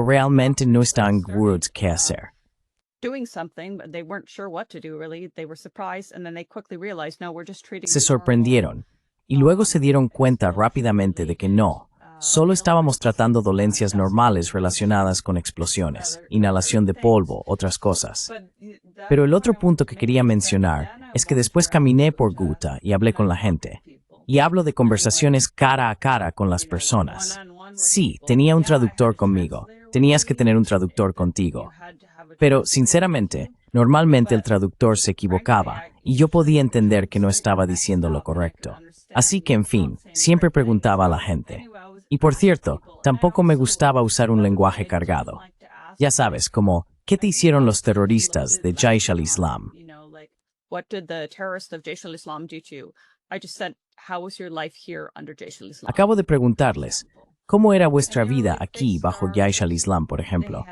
realmente no están seguros qué hacer. doing something, but they weren't sure what to do really. They were surprised and then they quickly realized, no, we're just treating Se you sorprendieron y luego se dieron cuenta rápidamente de que no, solo estábamos tratando dolencias normales relacionadas con explosiones, inhalación de polvo, otras cosas. Pero el otro punto que quería mencionar es que después caminé por Ghouta y hablé con la gente. Y hablo de conversaciones cara a cara con las personas. Sí, tenía un traductor conmigo. Tenías que tener un traductor contigo. Pero, sinceramente, normalmente el traductor se equivocaba y yo podía entender que no estaba diciendo lo correcto. Así que, en fin, siempre preguntaba a la gente. Y por cierto, tampoco me gustaba usar un lenguaje cargado. Ya sabes, como, ¿qué te hicieron los terroristas de Jaish al-Islam? What did the terrorists of Jaish al-Islam do to you? I just said, how was your life here under Jaish al-Islam? Acabo de preguntarles, ¿cómo era vuestra vida aquí bajo Jaish al-Islam, por ejemplo?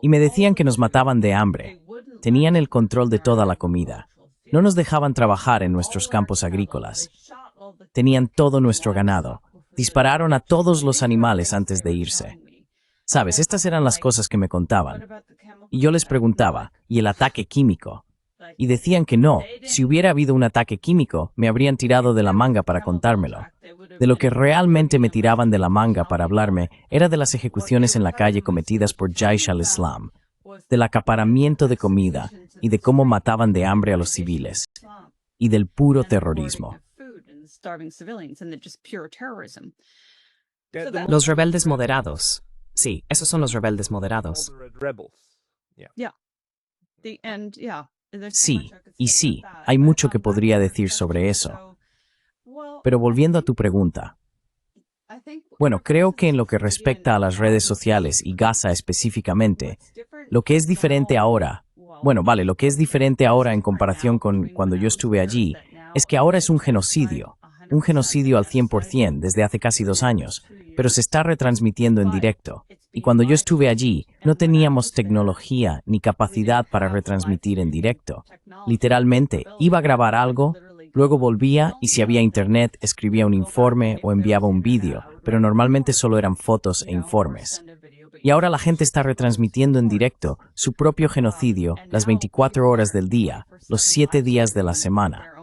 Y me decían que nos mataban de hambre. Tenían el control de toda la comida. No nos dejaban trabajar en nuestros campos agrícolas. Tenían todo nuestro ganado. Dispararon a todos los animales antes de irse. Sabes, estas eran las cosas que me contaban. Y yo les preguntaba, ¿y el ataque químico? Y decían que no, si hubiera habido un ataque químico, me habrían tirado de la manga para contármelo. De lo que realmente me tiraban de la manga para hablarme era de las ejecuciones en la calle cometidas por Jaish al-Islam, del acaparamiento de comida y de cómo mataban de hambre a los civiles, y del puro terrorismo. Los rebeldes moderados. Sí, esos son los rebeldes moderados. Sí, y sí, hay mucho que podría decir sobre eso. Pero volviendo a tu pregunta. Bueno, creo que en lo que respecta a las redes sociales y Gaza específicamente, lo que es diferente ahora, lo que es diferente ahora en comparación con cuando yo estuve allí, es que ahora es un genocidio al 100% desde hace casi 2 años, pero se está retransmitiendo en directo. Y cuando yo estuve allí, no teníamos tecnología ni capacidad para retransmitir en directo. Literalmente, iba a grabar algo, luego volvía y si había internet, escribía un informe o enviaba un vídeo, pero normalmente solo eran fotos e informes. Y ahora la gente está retransmitiendo en directo su propio genocidio las 24 horas del día, los 7 días de la semana.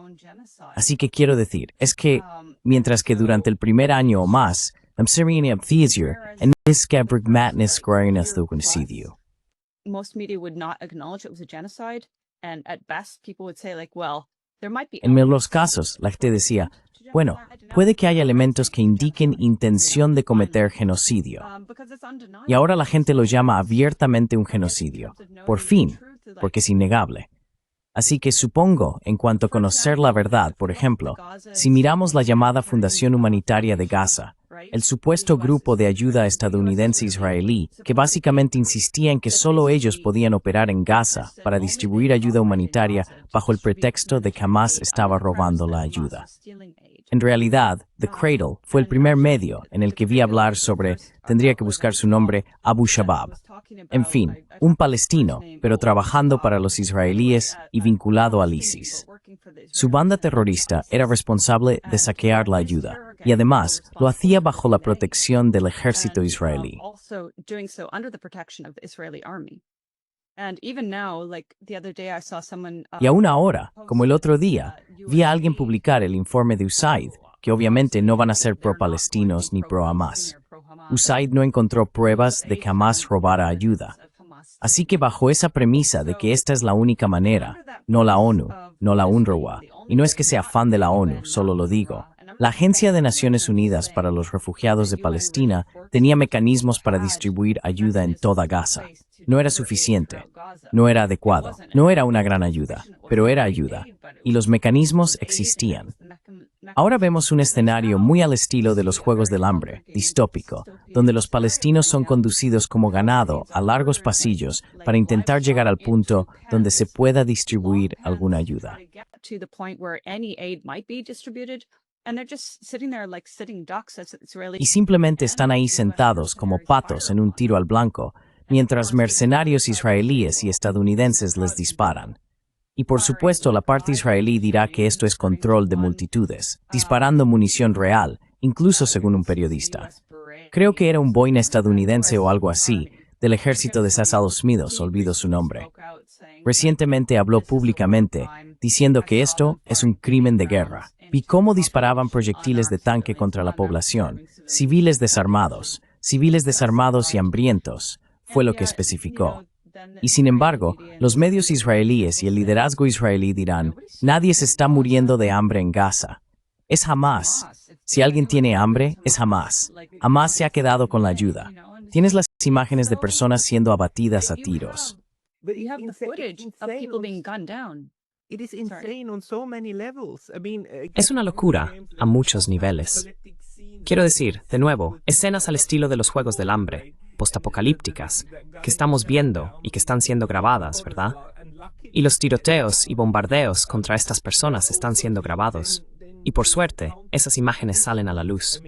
Así que quiero decir, es que, mientras que durante el primer año o más, most media would not acknowledge it was a genocide, and at best people would say like, well, there might be En los casos, la gente decía, bueno, puede que haya elementos que indiquen intención de cometer genocidio. Y ahora la gente lo llama abiertamente un genocidio. Por fin, porque es innegable. Así que supongo, en cuanto a conocer la verdad, por ejemplo, si miramos la llamada Fundación Humanitaria de Gaza, el supuesto grupo de ayuda estadounidense-israelí, que básicamente insistía en que solo ellos podían operar en Gaza para distribuir ayuda humanitaria bajo el pretexto de que Hamas estaba robando la ayuda. En realidad, The Cradle fue el primer medio en el que vi hablar sobre, tendría que buscar su nombre, Abu Shabab. En fin, un palestino, pero trabajando para los israelíes y vinculado al ISIS. Su banda terrorista era responsable de saquear la ayuda, y además lo hacía bajo la protección del ejército israelí. Y aún ahora, como el otro día, vi a alguien publicar el informe de USAID, que obviamente no van a ser pro-palestinos ni pro-Hamas. USAID no encontró pruebas de que Hamas robara ayuda. Así que bajo esa premisa de que esta es la única manera, no la ONU, no la UNRWA, y no es que sea fan de la ONU, solo lo digo, la Agencia de Naciones Unidas para los Refugiados de Palestina tenía mecanismos para distribuir ayuda en toda Gaza. No era suficiente, no era adecuado, no era una gran ayuda, pero era ayuda, y los mecanismos existían. Ahora vemos un escenario muy al estilo de los Juegos del Hambre, distópico, donde los palestinos son conducidos como ganado a largos pasillos para intentar llegar al punto donde se pueda distribuir alguna ayuda. Y simplemente están ahí sentados como patos en un tiro al blanco, mientras mercenarios israelíes y estadounidenses les disparan. Y por supuesto la parte israelí dirá que esto es control de multitudes, disparando munición real, incluso según un periodista. Creo que era un boina estadounidense o algo así, del ejército de Estados Unidos, olvidó su nombre. Recientemente habló públicamente diciendo que esto es un crimen de guerra. Vi cómo disparaban proyectiles de tanque contra la población, civiles desarmados y hambrientos, fue lo que especificó. Y sin embargo, los medios israelíes y el liderazgo israelí dirán, nadie se está muriendo de hambre en Gaza. Es Hamás. Si alguien tiene hambre, es Hamás. Hamás se ha quedado con la ayuda. Tienes las imágenes de personas siendo abatidas a tiros. You have the footage of people being gunned down. It is insane on so many levels. I mean, Es una locura a muchos niveles. Quiero decir, de nuevo, escenas al estilo de los Juegos del Hambre, postapocalípticas, que estamos viendo y que están siendo grabadas, ¿verdad? Y los tiroteos y bombardeos contra estas personas están siendo grabados. Y por suerte, esas imágenes salen a la luz.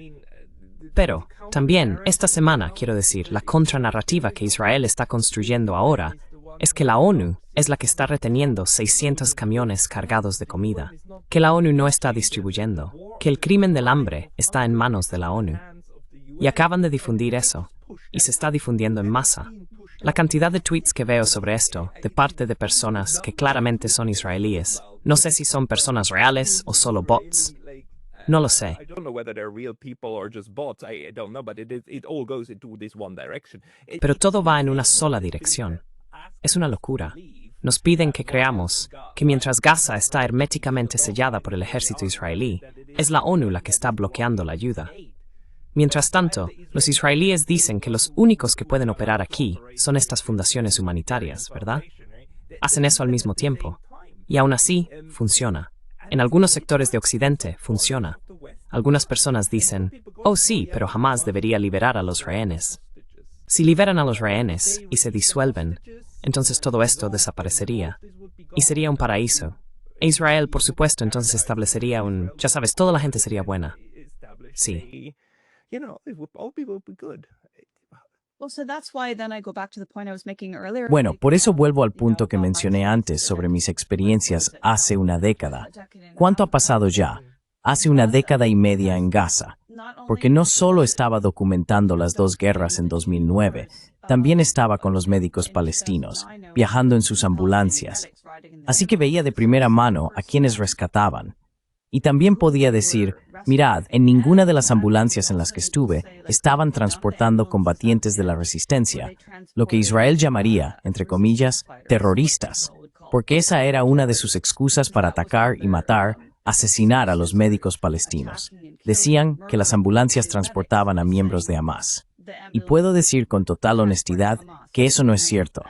Pero, también, esta semana, quiero decir, la contranarrativa que Israel está construyendo ahora es que la ONU es la que está reteniendo 600 camiones cargados de comida, que la ONU no está distribuyendo, que el crimen del hambre está en manos de la ONU. Y acaban de difundir eso, y se está difundiendo en masa. La cantidad de tweets que veo sobre esto, de parte de personas que claramente son israelíes, no sé si son personas reales o solo bots. No lo sé. I don't know whether they're real people or just bots. I don't know, but it all goes into this one direction. Pero todo va en una sola dirección. Es una locura. Nos piden que creamos que mientras Gaza está herméticamente sellada por el ejército israelí, es la ONU la que está bloqueando la ayuda. Mientras tanto, los israelíes dicen que los únicos que pueden operar aquí son estas fundaciones humanitarias, ¿verdad? Hacen eso al mismo tiempo. Y aún así, funciona. En algunos sectores de Occidente, funciona. Algunas personas dicen, oh sí, pero jamás debería liberar a los rehenes. Si liberan a los rehenes y se disuelven, entonces todo esto desaparecería. Y sería un paraíso. E Israel, por supuesto, entonces establecería ya sabes, toda la gente sería buena. Sí. You know, all people would be good. Well, so that's why then I go back to the point I was making earlier. Bueno, por eso vuelvo al punto que mencioné antes sobre mis experiencias hace una década. ¿Cuánto ha pasado ya? Hace una década y media en Gaza. Porque no solo estaba documentando las dos guerras en 2009, también estaba con los médicos palestinos, viajando en sus ambulancias. Así que veía de primera mano a quienes rescataban. Y también podía decir, mirad, en ninguna de las ambulancias en las que estuve estaban transportando combatientes de la resistencia, lo que Israel llamaría, entre comillas, terroristas, porque esa era una de sus excusas para atacar y matar, asesinar a los médicos palestinos. Decían que las ambulancias transportaban a miembros de Hamás. Y puedo decir con total honestidad que eso no es cierto.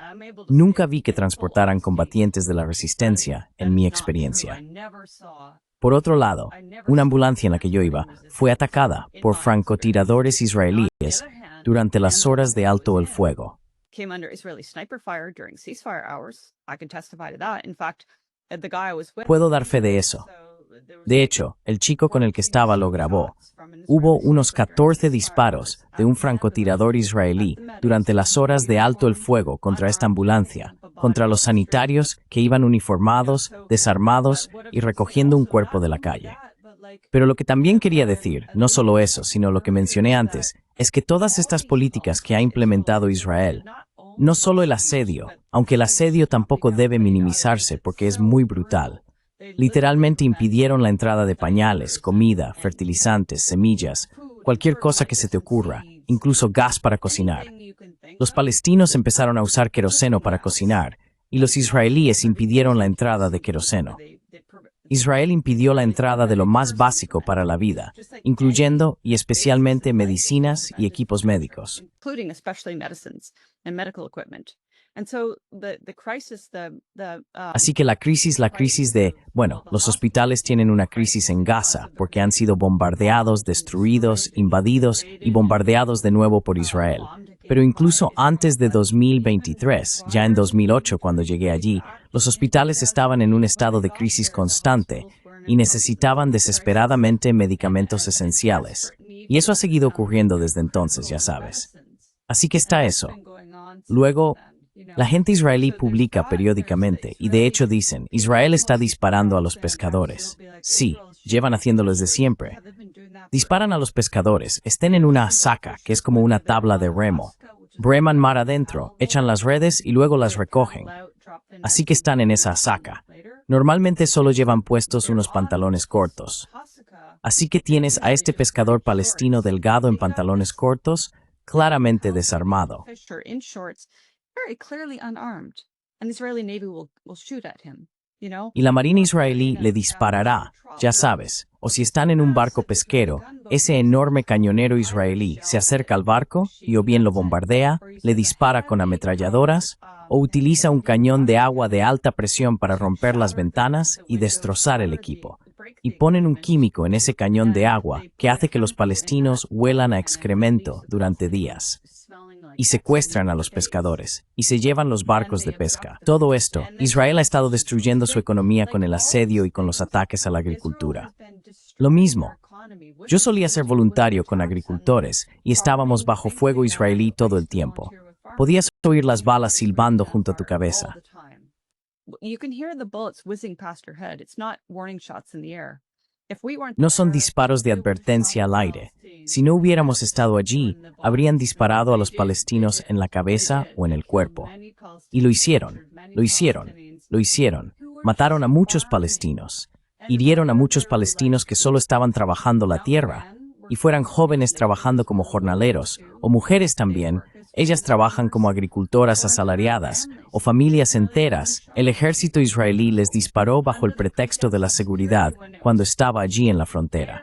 Nunca vi que transportaran combatientes de la resistencia, en mi experiencia. Por otro lado, una ambulancia en la que yo iba fue atacada por francotiradores israelíes durante las horas de alto el fuego. Came under Israeli sniper fire during ceasefire hours. I can testify to that. In fact, the guy I was with. Puedo dar fe de eso. De hecho, el chico con el que estaba lo grabó. Hubo unos 14 disparos de un francotirador israelí durante las horas de alto el fuego contra esta ambulancia, contra los sanitarios que iban uniformados, desarmados y recogiendo un cuerpo de la calle. Pero lo que también quería decir, no solo eso, sino lo que mencioné antes, es que todas estas políticas que ha implementado Israel, no solo el asedio, aunque el asedio tampoco debe minimizarse porque es muy brutal, literalmente impidieron la entrada de pañales, comida, fertilizantes, semillas, cualquier cosa que se te ocurra, incluso gas para cocinar. Los palestinos empezaron a usar queroseno para cocinar, y los israelíes impidieron la entrada de queroseno. Israel impidió la entrada de lo más básico para la vida, incluyendo y especialmente medicinas y equipos médicos. Including especially medicines and medical equipment. And so the crisis, Así que la crisis de, los hospitales tienen una crisis en Gaza porque han sido bombardeados, destruidos, invadidos y bombardeados de nuevo por Israel. Pero incluso antes de 2023, ya en 2008 cuando llegué allí, los hospitales estaban en un estado de crisis constante y necesitaban desesperadamente medicamentos esenciales. Y eso ha seguido ocurriendo desde entonces, ya sabes. Así que está eso. Luego, la gente israelí publica periódicamente y de hecho dicen, Israel está disparando a los pescadores. Sí, llevan haciéndolo desde siempre. Disparan a los pescadores, estén en una saca, que es como una tabla de remo, breman mar adentro, echan las redes y luego las recogen. Así que están en esa saca. Normalmente solo llevan puestos unos pantalones cortos. Así que tienes a este pescador palestino delgado en pantalones cortos, claramente desarmado. Y la Marina israelí le disparará, ya sabes, o si están en un barco pesquero, ese enorme cañonero israelí se acerca al barco y o bien lo bombardea, le dispara con ametralladoras, o utiliza un cañón de agua de alta presión para romper las ventanas y destrozar el equipo. Y ponen un químico en ese cañón de agua que hace que los palestinos huelan a excremento durante días. Y secuestran a los pescadores, y se llevan los barcos de pesca. Todo esto, Israel ha estado destruyendo su economía con el asedio y con los ataques a la agricultura. Lo mismo. Yo solía ser voluntario con agricultores, y estábamos bajo fuego israelí todo el tiempo. Podías oír las balas silbando junto a tu cabeza. No son disparos de advertencia al aire. Si no hubiéramos estado allí, habrían disparado a los palestinos en la cabeza o en el cuerpo. Y lo hicieron, lo hicieron, lo hicieron. Mataron a muchos palestinos. Hirieron a muchos palestinos que solo estaban trabajando la tierra. Y fueran jóvenes trabajando como jornaleros, o mujeres también. Ellas trabajan como agricultoras asalariadas, o familias enteras. El ejército israelí les disparó bajo el pretexto de la seguridad cuando estaba allí en la frontera.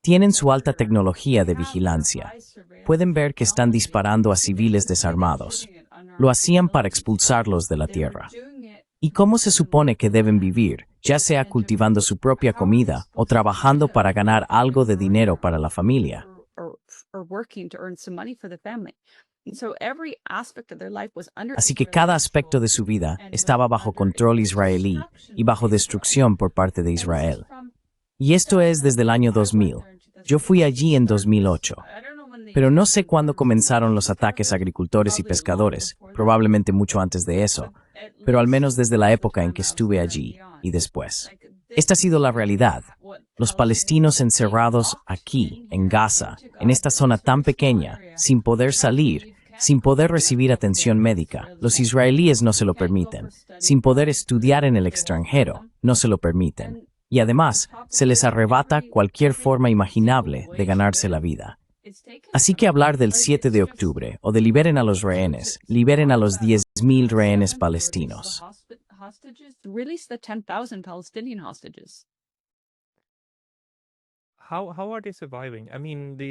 Tienen su alta tecnología de vigilancia. Pueden ver que están disparando a civiles desarmados. Lo hacían para expulsarlos de la tierra. ¿Y cómo se supone que deben vivir, ya sea cultivando su propia comida o trabajando para ganar algo de dinero para la familia? Así que cada aspecto de su vida estaba bajo control israelí y bajo destrucción por parte de Israel. Y esto es desde el año 2000. Yo fui allí en 2008. Pero no sé cuándo comenzaron los ataques a agricultores y pescadores, probablemente mucho antes de eso, pero al menos desde la época en que estuve allí y después. Esta ha sido la realidad. Los palestinos encerrados aquí, en Gaza, en esta zona tan pequeña, sin poder salir, sin poder recibir atención médica. Los israelíes no se lo permiten. Sin poder estudiar en el extranjero, no se lo permiten. Y además, se les arrebata cualquier forma imaginable de ganarse la vida. Así que hablar del 7 de octubre o de liberen a los rehenes, liberen a los 10,000 rehenes palestinos.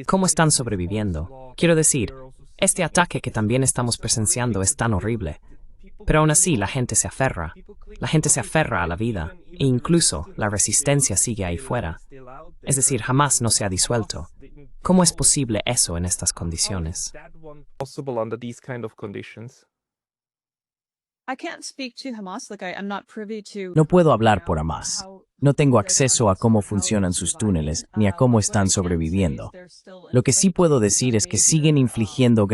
¿Cómo están sobreviviendo? Quiero decir, este ataque que también estamos presenciando es tan horrible. Pero aún así la gente se aferra. La gente se aferra a la vida. E incluso la resistencia sigue ahí fuera. Es decir, jamás no se ha disuelto. ¿Cómo es posible eso en estas condiciones? No puedo hablar por Hamas. No tengo acceso a cómo funcionan sus túneles ni a cómo están sobreviviendo. Lo que sí puedo decir es que siguen infligiendo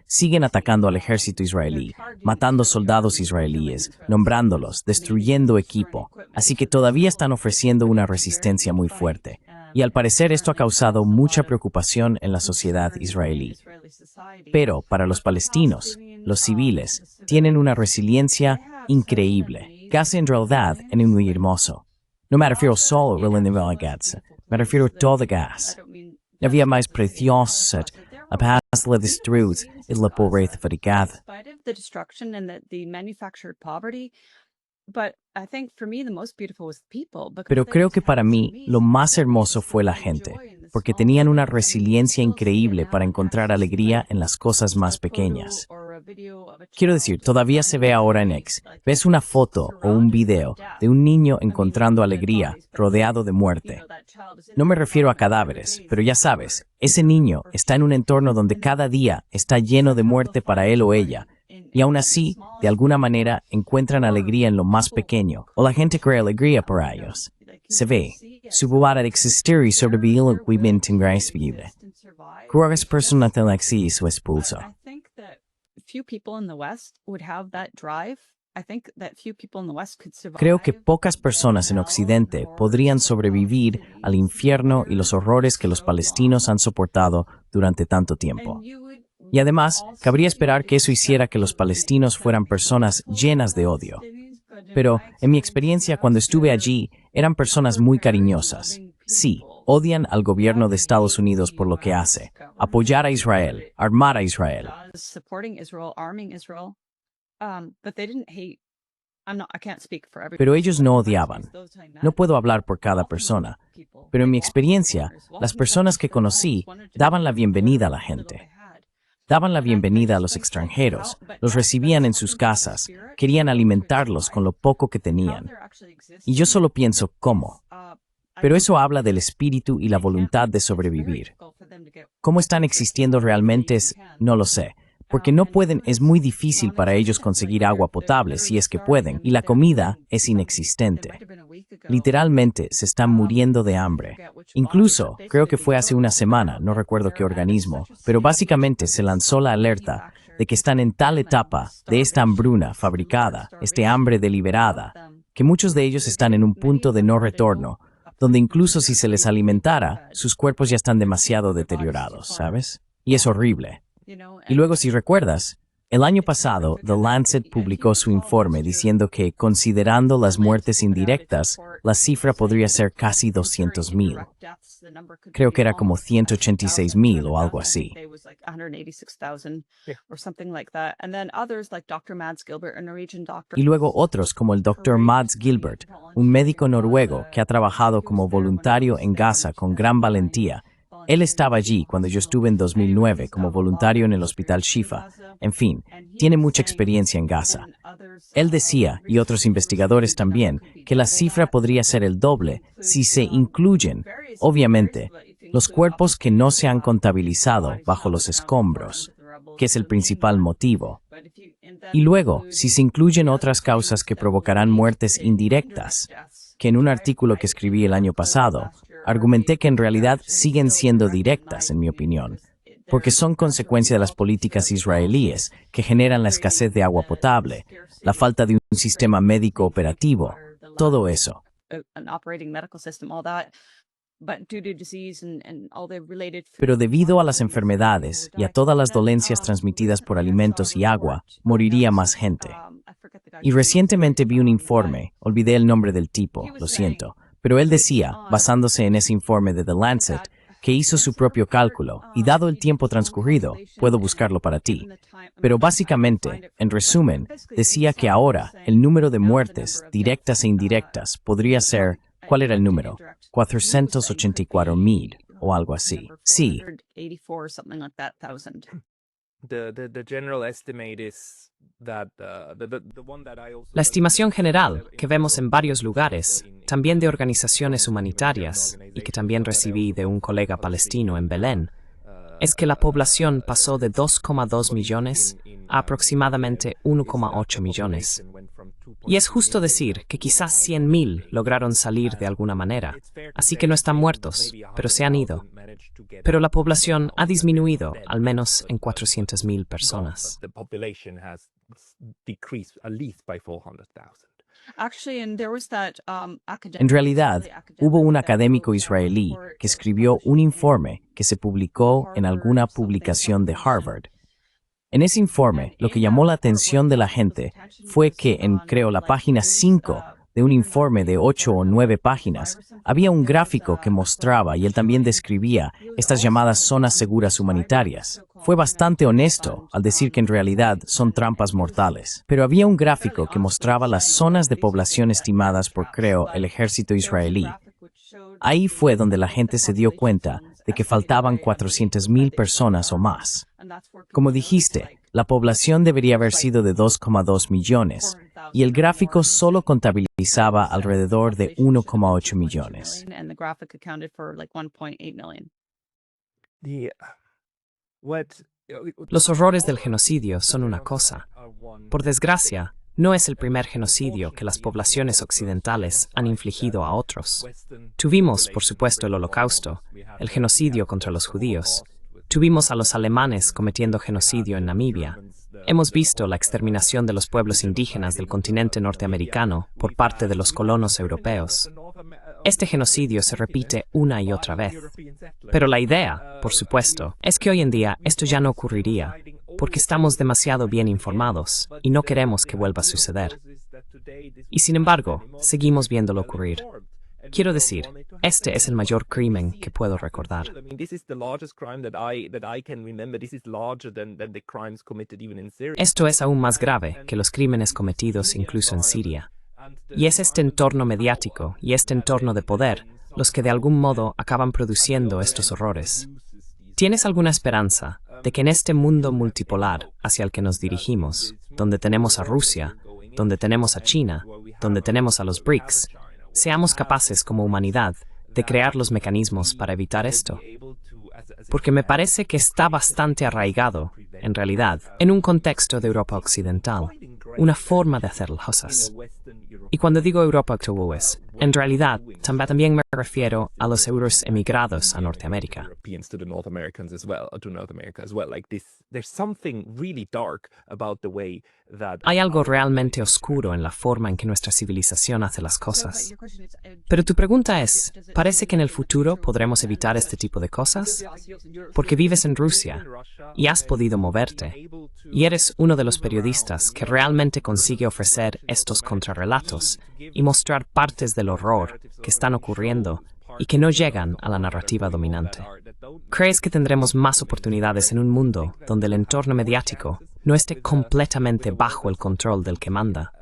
siguen atacando al ejército israelí, matando soldados israelíes, nombrándolos, destruyendo equipo. Así que todavía están ofreciendo una resistencia muy fuerte. Y al parecer esto ha causado mucha preocupación en la sociedad israelí. Pero para los palestinos, los civiles, tienen una resiliencia increíble, casi en realidad en un muy hermoso. No me refiero solo a la navegación, me refiero a todo gas. La vía más preciosa, a paz la destruida es la pobreza fatigada. Pero creo que para mí lo más hermoso fue la gente, porque tenían una resiliencia increíble para encontrar alegría en las cosas más pequeñas. Quiero decir, todavía se ve ahora en X. Ves una foto o un video de un niño encontrando alegría, rodeado de muerte. No me refiero a cadáveres, pero ya sabes, ese niño está en un entorno donde cada día está lleno de muerte para él o ella. Y aún así, de alguna manera, encuentran alegría en lo más pequeño, o la gente crea alegría para ellos. Se ve, su bobada de existir y sobrevivir el vivimiento increíble. ¿Cuántas personas tienen así su expulso? Creo que pocas personas en Occidente podrían sobrevivir al infierno y los horrores que los palestinos han soportado durante tanto tiempo. Y además, cabría esperar que eso hiciera que los palestinos fueran personas llenas de odio. Pero, en mi experiencia cuando estuve allí, eran personas muy cariñosas. Sí, odian al gobierno de Estados Unidos por lo que hace. Apoyar a Israel, armar a Israel. Pero ellos no odiaban. No puedo hablar por cada persona. Pero en mi experiencia, las personas que conocí daban la bienvenida a la gente. Daban la bienvenida a los extranjeros, los recibían en sus casas, querían alimentarlos con lo poco que tenían. Y yo solo pienso, ¿cómo? Pero eso habla del espíritu y la voluntad de sobrevivir. ¿Cómo están existiendo realmente? No lo sé. Porque no pueden, es muy difícil para ellos conseguir agua potable si es que pueden, y la comida es inexistente. Literalmente se están muriendo de hambre. Incluso, creo que fue hace una semana, no recuerdo qué organismo, pero básicamente se lanzó la alerta de que están en tal etapa de esta hambruna fabricada, este hambre deliberada, que muchos de ellos están en un punto de no retorno, donde incluso si se les alimentara, sus cuerpos ya están demasiado deteriorados, ¿sabes? Y es horrible. Y luego, si recuerdas, el año pasado, The Lancet publicó su informe diciendo que, considerando las muertes indirectas, la cifra podría ser casi 200,000. Creo que era como 186,000 o algo así. Y luego otros como el Dr. Mads Gilbert, un médico noruego que ha trabajado como voluntario en Gaza con gran valentía. Él estaba allí cuando yo estuve en 2009 como voluntario en el Hospital Shifa. En fin, tiene mucha experiencia en Gaza. Él decía, y otros investigadores también, que la cifra podría ser el doble si se incluyen, obviamente, los cuerpos que no se han contabilizado bajo los escombros, que es el principal motivo. Y luego, si se incluyen otras causas que provocarán muertes indirectas, que en un artículo que escribí el año pasado, argumenté que en realidad siguen siendo directas, en mi opinión, porque son consecuencia de las políticas israelíes que generan la escasez de agua potable, la falta de un sistema médico operativo, todo eso. Pero debido a las enfermedades y a todas las dolencias transmitidas por alimentos y agua, moriría más gente. Y recientemente vi un informe, olvidé el nombre del tipo, lo siento, pero él decía, basándose en ese informe de The Lancet, que hizo su propio cálculo, y dado el tiempo transcurrido, puedo buscarlo para ti. Pero básicamente, en resumen, decía que ahora el número de muertes, directas e indirectas, podría ser, ¿cuál era el número? 484,000 o algo así. Sí. La estimación general, que vemos en varios lugares, también de organizaciones humanitarias, y que también recibí de un colega palestino en Belén, es que la población pasó de 2,2 millones a aproximadamente 1,8 millones. Y es justo decir que quizás 100,000 lograron salir de alguna manera, así que no están muertos, pero se han ido. Pero la población ha disminuido al menos en 400,000 personas. En realidad, hubo un académico israelí que escribió un informe que se publicó en alguna publicación de Harvard. En ese informe, lo que llamó la atención de la gente fue que en, creo, la página 5 de un informe de 8 o 9 páginas, había un gráfico que mostraba y él también describía estas llamadas zonas seguras humanitarias. Fue bastante honesto al decir que en realidad son trampas mortales. Pero había un gráfico que mostraba las zonas de población estimadas por, creo, el ejército israelí. Ahí fue donde la gente se dio cuenta de que faltaban 400,000 personas o más. Como dijiste, la población debería haber sido de 2,2 millones, y el gráfico solo contabilizaba alrededor de 1,8 millones. Los horrores del genocidio son una cosa. Por desgracia, no es el primer genocidio que las poblaciones occidentales han infligido a otros. Tuvimos, por supuesto, el Holocausto, el genocidio contra los judíos. Tuvimos a los alemanes cometiendo genocidio en Namibia. Hemos visto la exterminación de los pueblos indígenas del continente norteamericano por parte de los colonos europeos. este genocidio se repite una y otra vez. Pero la idea, por supuesto, es que hoy en día esto ya no ocurriría, porque estamos demasiado bien informados y no queremos que vuelva a suceder. Y sin embargo, seguimos viéndolo ocurrir. Quiero decir, este es el mayor crimen que puedo recordar. Esto es aún más grave que los crímenes cometidos incluso en Siria. Y es este entorno mediático y este entorno de poder los que de algún modo acaban produciendo estos horrores. ¿Tienes alguna esperanza de que en este mundo multipolar hacia el que nos dirigimos, donde tenemos a Rusia, donde tenemos a China, donde tenemos a los BRICS, seamos capaces como humanidad de crear los mecanismos para evitar esto? Porque me parece que está bastante arraigado, en realidad, en un contexto de Europa Occidental, una forma de hacer las cosas. Y cuando digo Europa Occidental, en realidad también me refiero a los euros emigrados a Norteamérica. Hay algo realmente oscuro en la forma en que nuestra civilización hace las cosas. Pero tu pregunta es, ¿parece que en el futuro podremos evitar este tipo de cosas? Porque vives en Rusia y has podido moverte, y eres uno de los periodistas que realmente consigue ofrecer estos contrarrelatos y mostrar partes del horror que están ocurriendo y que no llegan a la narrativa dominante. ¿Crees que tendremos más oportunidades en un mundo donde el entorno mediático no esté completamente bajo el control del que manda?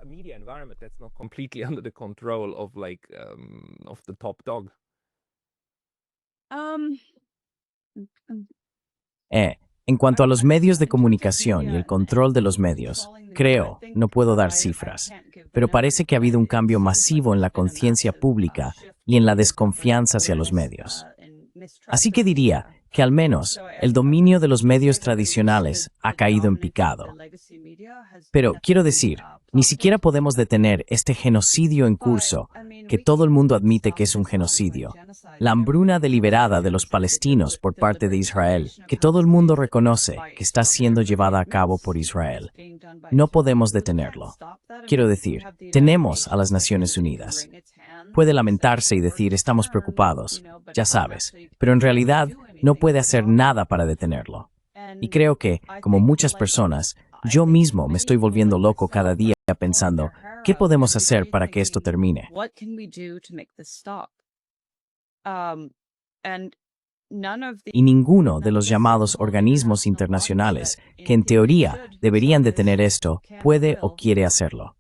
En cuanto a los medios de comunicación y el control de los medios, creo, no puedo dar cifras, pero parece que ha habido un cambio masivo en la conciencia pública y en la desconfianza hacia los medios. Así que diría que al menos el dominio de los medios tradicionales ha caído en picado. Pero quiero decir, ni siquiera podemos detener este genocidio en curso, que todo el mundo admite que es un genocidio. La hambruna deliberada de los palestinos por parte de Israel, que todo el mundo reconoce que está siendo llevada a cabo por Israel. No podemos detenerlo. Quiero decir, tenemos a las Naciones Unidas. Puede lamentarse y decir estamos preocupados, ya sabes, pero en realidad no puede hacer nada para detenerlo. Y creo que, como muchas personas, yo mismo me estoy volviendo loco cada día pensando, ¿qué podemos hacer para que esto termine? Y ninguno de los llamados organismos internacionales, que en teoría deberían detener esto, puede o quiere hacerlo.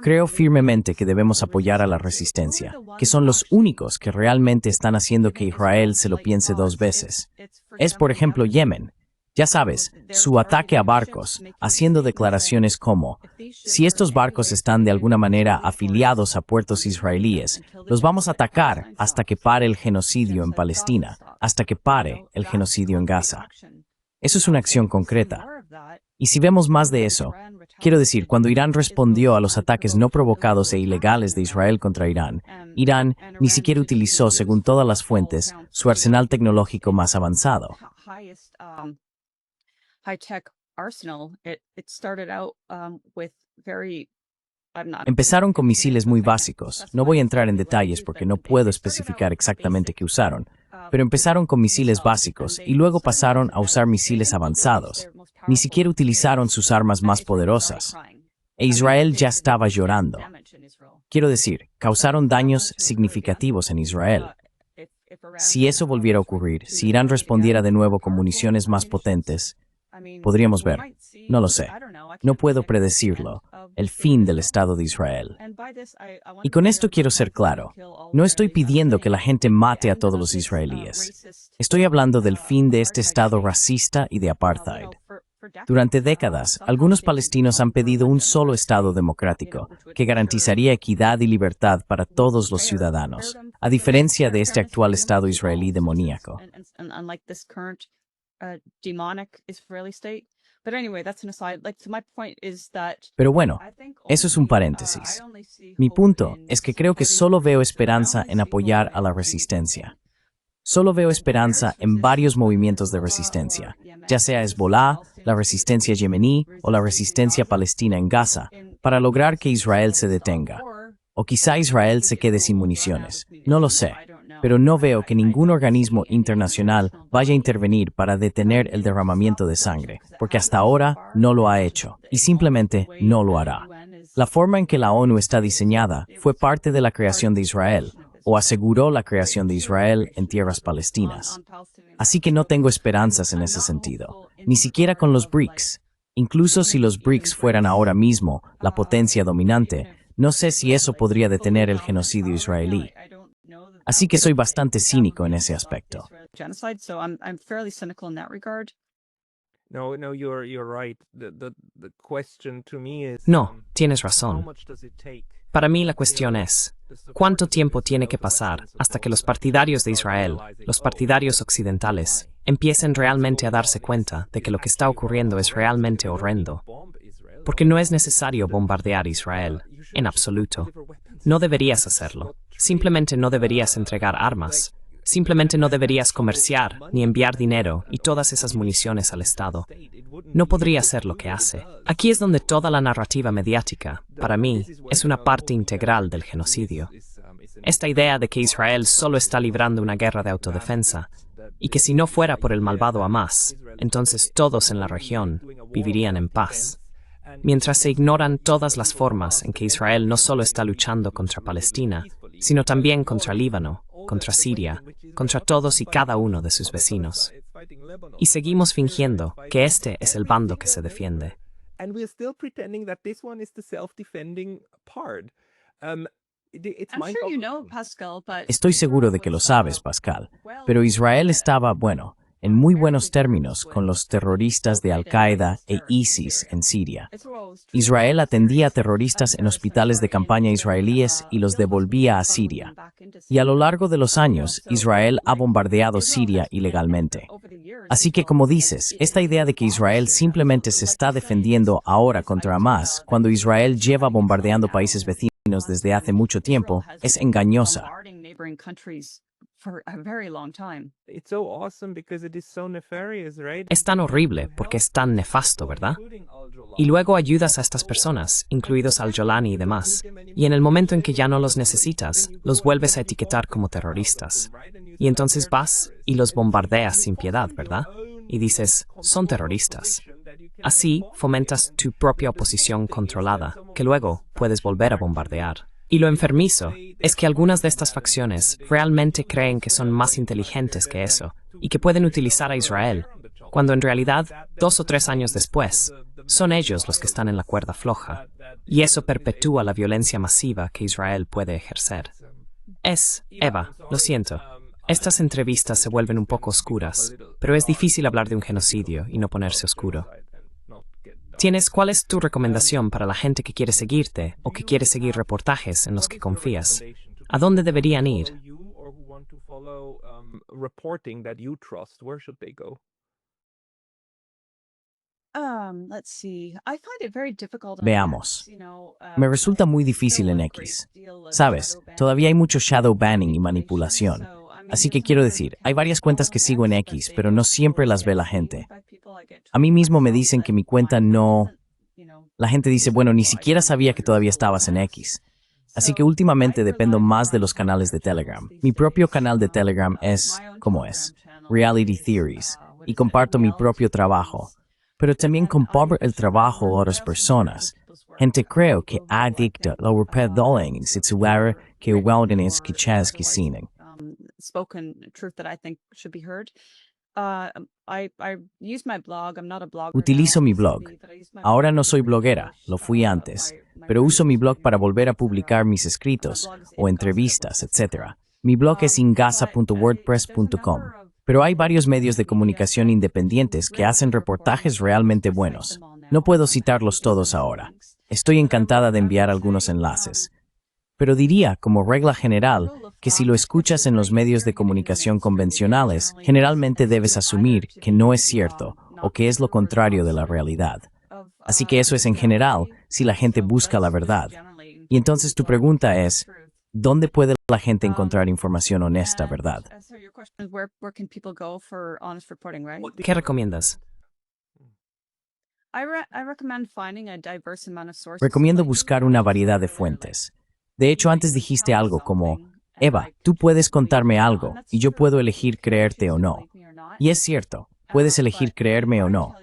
Creo firmemente que debemos apoyar a la resistencia, que son los únicos que realmente están haciendo que Israel se lo piense dos veces. Es, por ejemplo, Yemen. Ya sabes, su ataque a barcos, haciendo declaraciones como, si estos barcos están de alguna manera afiliados a puertos israelíes, los vamos a atacar hasta que pare el genocidio en Palestina, hasta que pare el genocidio en Gaza. Eso es una acción concreta. Y si vemos más de eso, quiero decir, cuando Irán respondió a los ataques no provocados e ilegales de Israel contra Irán, Irán ni siquiera utilizó, según todas las fuentes, su arsenal tecnológico más avanzado. Empezaron con misiles muy básicos. No voy a entrar en detalles porque no puedo especificar exactamente qué usaron, pero empezaron con misiles básicos y luego pasaron a usar misiles avanzados. Ni siquiera utilizaron sus armas más poderosas. E Israel ya estaba llorando. Quiero decir, causaron daños significativos en Israel. Si eso volviera a ocurrir, si Irán respondiera de nuevo con municiones más potentes, podríamos ver, no lo sé, no puedo predecirlo, el fin del Estado de Israel. Y con esto quiero ser claro, no estoy pidiendo que la gente mate a todos los israelíes. Estoy hablando del fin de este Estado racista y de apartheid. Durante décadas, algunos palestinos han pedido un solo Estado democrático, que garantizaría equidad y libertad para todos los ciudadanos, a diferencia de este actual Estado israelí demoníaco. Pero bueno, eso es un paréntesis. Mi punto es que creo que solo veo esperanza en apoyar a la resistencia. Solo veo esperanza en varios movimientos de resistencia, ya sea Hezbollah, la resistencia yemení o la resistencia palestina en Gaza, para lograr que Israel se detenga. O quizá Israel se quede sin municiones. No lo sé. Pero no veo que ningún organismo internacional vaya a intervenir para detener el derramamiento de sangre, porque hasta ahora no lo ha hecho y simplemente no lo hará. La forma en que la ONU está diseñada fue parte de la creación de Israel, o aseguró la creación de Israel en tierras palestinas. Así que no tengo esperanzas en ese sentido, ni siquiera con los BRICS. Incluso si los BRICS fueran ahora mismo la potencia dominante, no sé si eso podría detener el genocidio israelí. Así que soy bastante cínico en ese aspecto. No, no, you're right. The question to me is, No, tienes how razón. much does it take? Para mí la cuestión es, ¿cuánto tiempo tiene que pasar hasta que los partidarios de Israel, los partidarios occidentales, empiecen realmente a darse cuenta de que lo que está ocurriendo es realmente horrendo? Porque no es necesario bombardear Israel, en absoluto. No deberías hacerlo. Simplemente no deberías entregar armas. Simplemente no deberías comerciar ni enviar dinero y todas esas municiones al Estado. No podría ser lo que hace. Aquí es donde toda la narrativa mediática, para mí, es una parte integral del genocidio. Esta idea de que Israel solo está librando una guerra de autodefensa y que si no fuera por el malvado Hamas, entonces todos en la región vivirían en paz. Mientras se ignoran todas las formas en que Israel no solo está luchando contra Palestina, sino también contra Líbano, contra Siria, contra todos y cada uno de sus vecinos. Y seguimos fingiendo que este es el bando que se defiende. And we're still pretending that this one is the self-defending part. It's I'm sure you know, mind-boggling. Pascal, but Estoy seguro de que lo sabes, Pascal, pero Israel estaba, bueno, en muy buenos términos con los terroristas de Al-Qaeda e ISIS en Siria. Israel atendía a terroristas en hospitales de campaña israelíes y los devolvía a Siria. Y a lo largo de los años, Israel ha bombardeado Siria ilegalmente. Así que, como dices, esta idea de que Israel simplemente se está defendiendo ahora contra Hamas, cuando Israel lleva bombardeando países vecinos desde hace mucho tiempo, es engañosa. It's so awesome because it is so nefarious, right? Es tan horrible porque es tan nefasto, ¿verdad? Y luego ayudas a estas personas, incluidos al-Jolani y demás, y en el momento en que ya no los necesitas, los vuelves a etiquetar como terroristas. Y entonces vas y los bombardeas sin piedad, ¿verdad? Y dices, son terroristas. Así fomentas tu propia oposición controlada, que luego puedes volver a bombardear. Y lo enfermizo es que algunas de estas facciones realmente creen que son más inteligentes que eso y que pueden utilizar a Israel, cuando en realidad, 2 o 3 años después, son ellos los que están en la cuerda floja, y eso perpetúa la violencia masiva que Israel puede ejercer. Eva, lo siento, estas entrevistas se vuelven un poco oscuras, pero es difícil hablar de un genocidio y no ponerse oscuro. ¿Cuál es tu recomendación para la gente que quiere seguirte o que quiere seguir reportajes en los que confías? ¿A dónde deberían ir? Reporting that you trust, where should they go? Let's see. I find it very difficult on Veamos. X, you know, Me resulta muy I difícil still en a X. great deal of Sabes, shadow banning todavía hay mucho and shadow banning y manipulation, manipulación. so, I mean, Así que there's quiero some decir, other hay varias cuentas que sigo en people on X, that pero they no don't siempre las fully ve la get gente. seen by people. I get A mí told mismo me myself dicen que that mi cuenta mine no... wasn't, you know, La gente dice, bueno, ni siquiera sabía que todavía estabas en X. Así que últimamente dependo más de los canales de Telegram. Mi propio canal de Telegram es, como es, Reality Theories, y comparto mi propio trabajo. Pero también comparto el trabajo de otras personas. Gente creo que adicta lo repedoling en situaciones que huelgan en escuchas que sinen. spoken truth that I think should be heard. I use my blog. I'm not a blogger Utilizo now, mi blog. obviously, but I use my Ahora blog no to soy bloguera, publish, lo fui antes, my pero uso mi writings blog and para volver a etc. publicar mis My escritos blog is o entrevistas, etc. Mi blog es ingasa.wordpress.com, pero hay varios medios de comunicación independientes que hacen reportajes realmente buenos. No puedo citarlos todos ahora. Estoy encantada de enviar algunos enlaces. Pero diría, como regla general, que si lo escuchas en los medios de comunicación convencionales, generalmente debes asumir que no es cierto o que es lo contrario de la realidad. Así que eso es en general si la gente busca la verdad. Y entonces tu pregunta es, ¿dónde puede la gente encontrar información honesta, verdad? So your question is where can people go for honest reporting, right? ¿Qué recomiendas? I recommend finding a diverse amount of sources. Recomiendo buscar una variedad de fuentes. De hecho, antes dijiste algo como, Eva, tú puedes contarme algo y yo puedo elegir creerte o no. Y es cierto, puedes elegir creerme o no.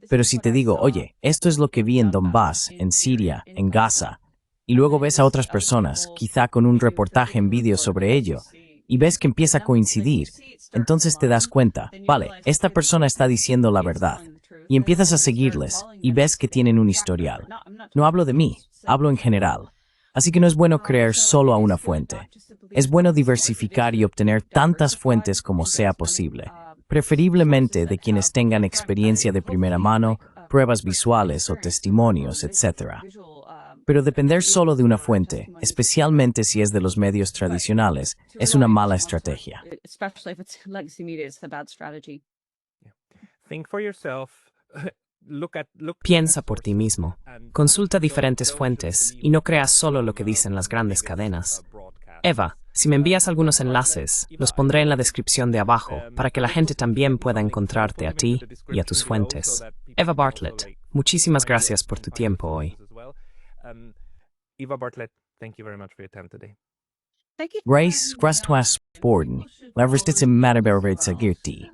Pero si te digo, oye, esto es lo que vi en Donbass, en Siria, en Gaza, y luego ves a otras personas, quizá con un reportaje en vídeo sobre ello, y ves que empieza a coincidir, entonces te das cuenta, vale, esta persona está diciendo la verdad. Y empiezas a seguirles y ves que tienen un historial. No hablo de mí, hablo en general. Así que no es bueno creer solo a una fuente. Es bueno diversificar y obtener tantas fuentes como sea posible, preferiblemente de quienes tengan experiencia de primera mano, pruebas visuales o testimonios, etc. Pero depender solo de una fuente, especialmente si es de los medios tradicionales, es una mala estrategia. Especially if it's legacy media, it's a bad strategy. Think for yourself. Piensa por ti mismo. Consulta diferentes fuentes y no creas solo lo que dicen las grandes cadenas. Eva, si me envías algunos enlaces, los pondré en la descripción de abajo para que la gente también pueda encontrarte a ti y a tus fuentes. Eva Bartlett, muchísimas gracias por tu tiempo hoy. Eva Bartlett, thank you very much for your time today. Thank you. Grace, Grastwas Borden, Leverstitz Mataberovitsa Girti.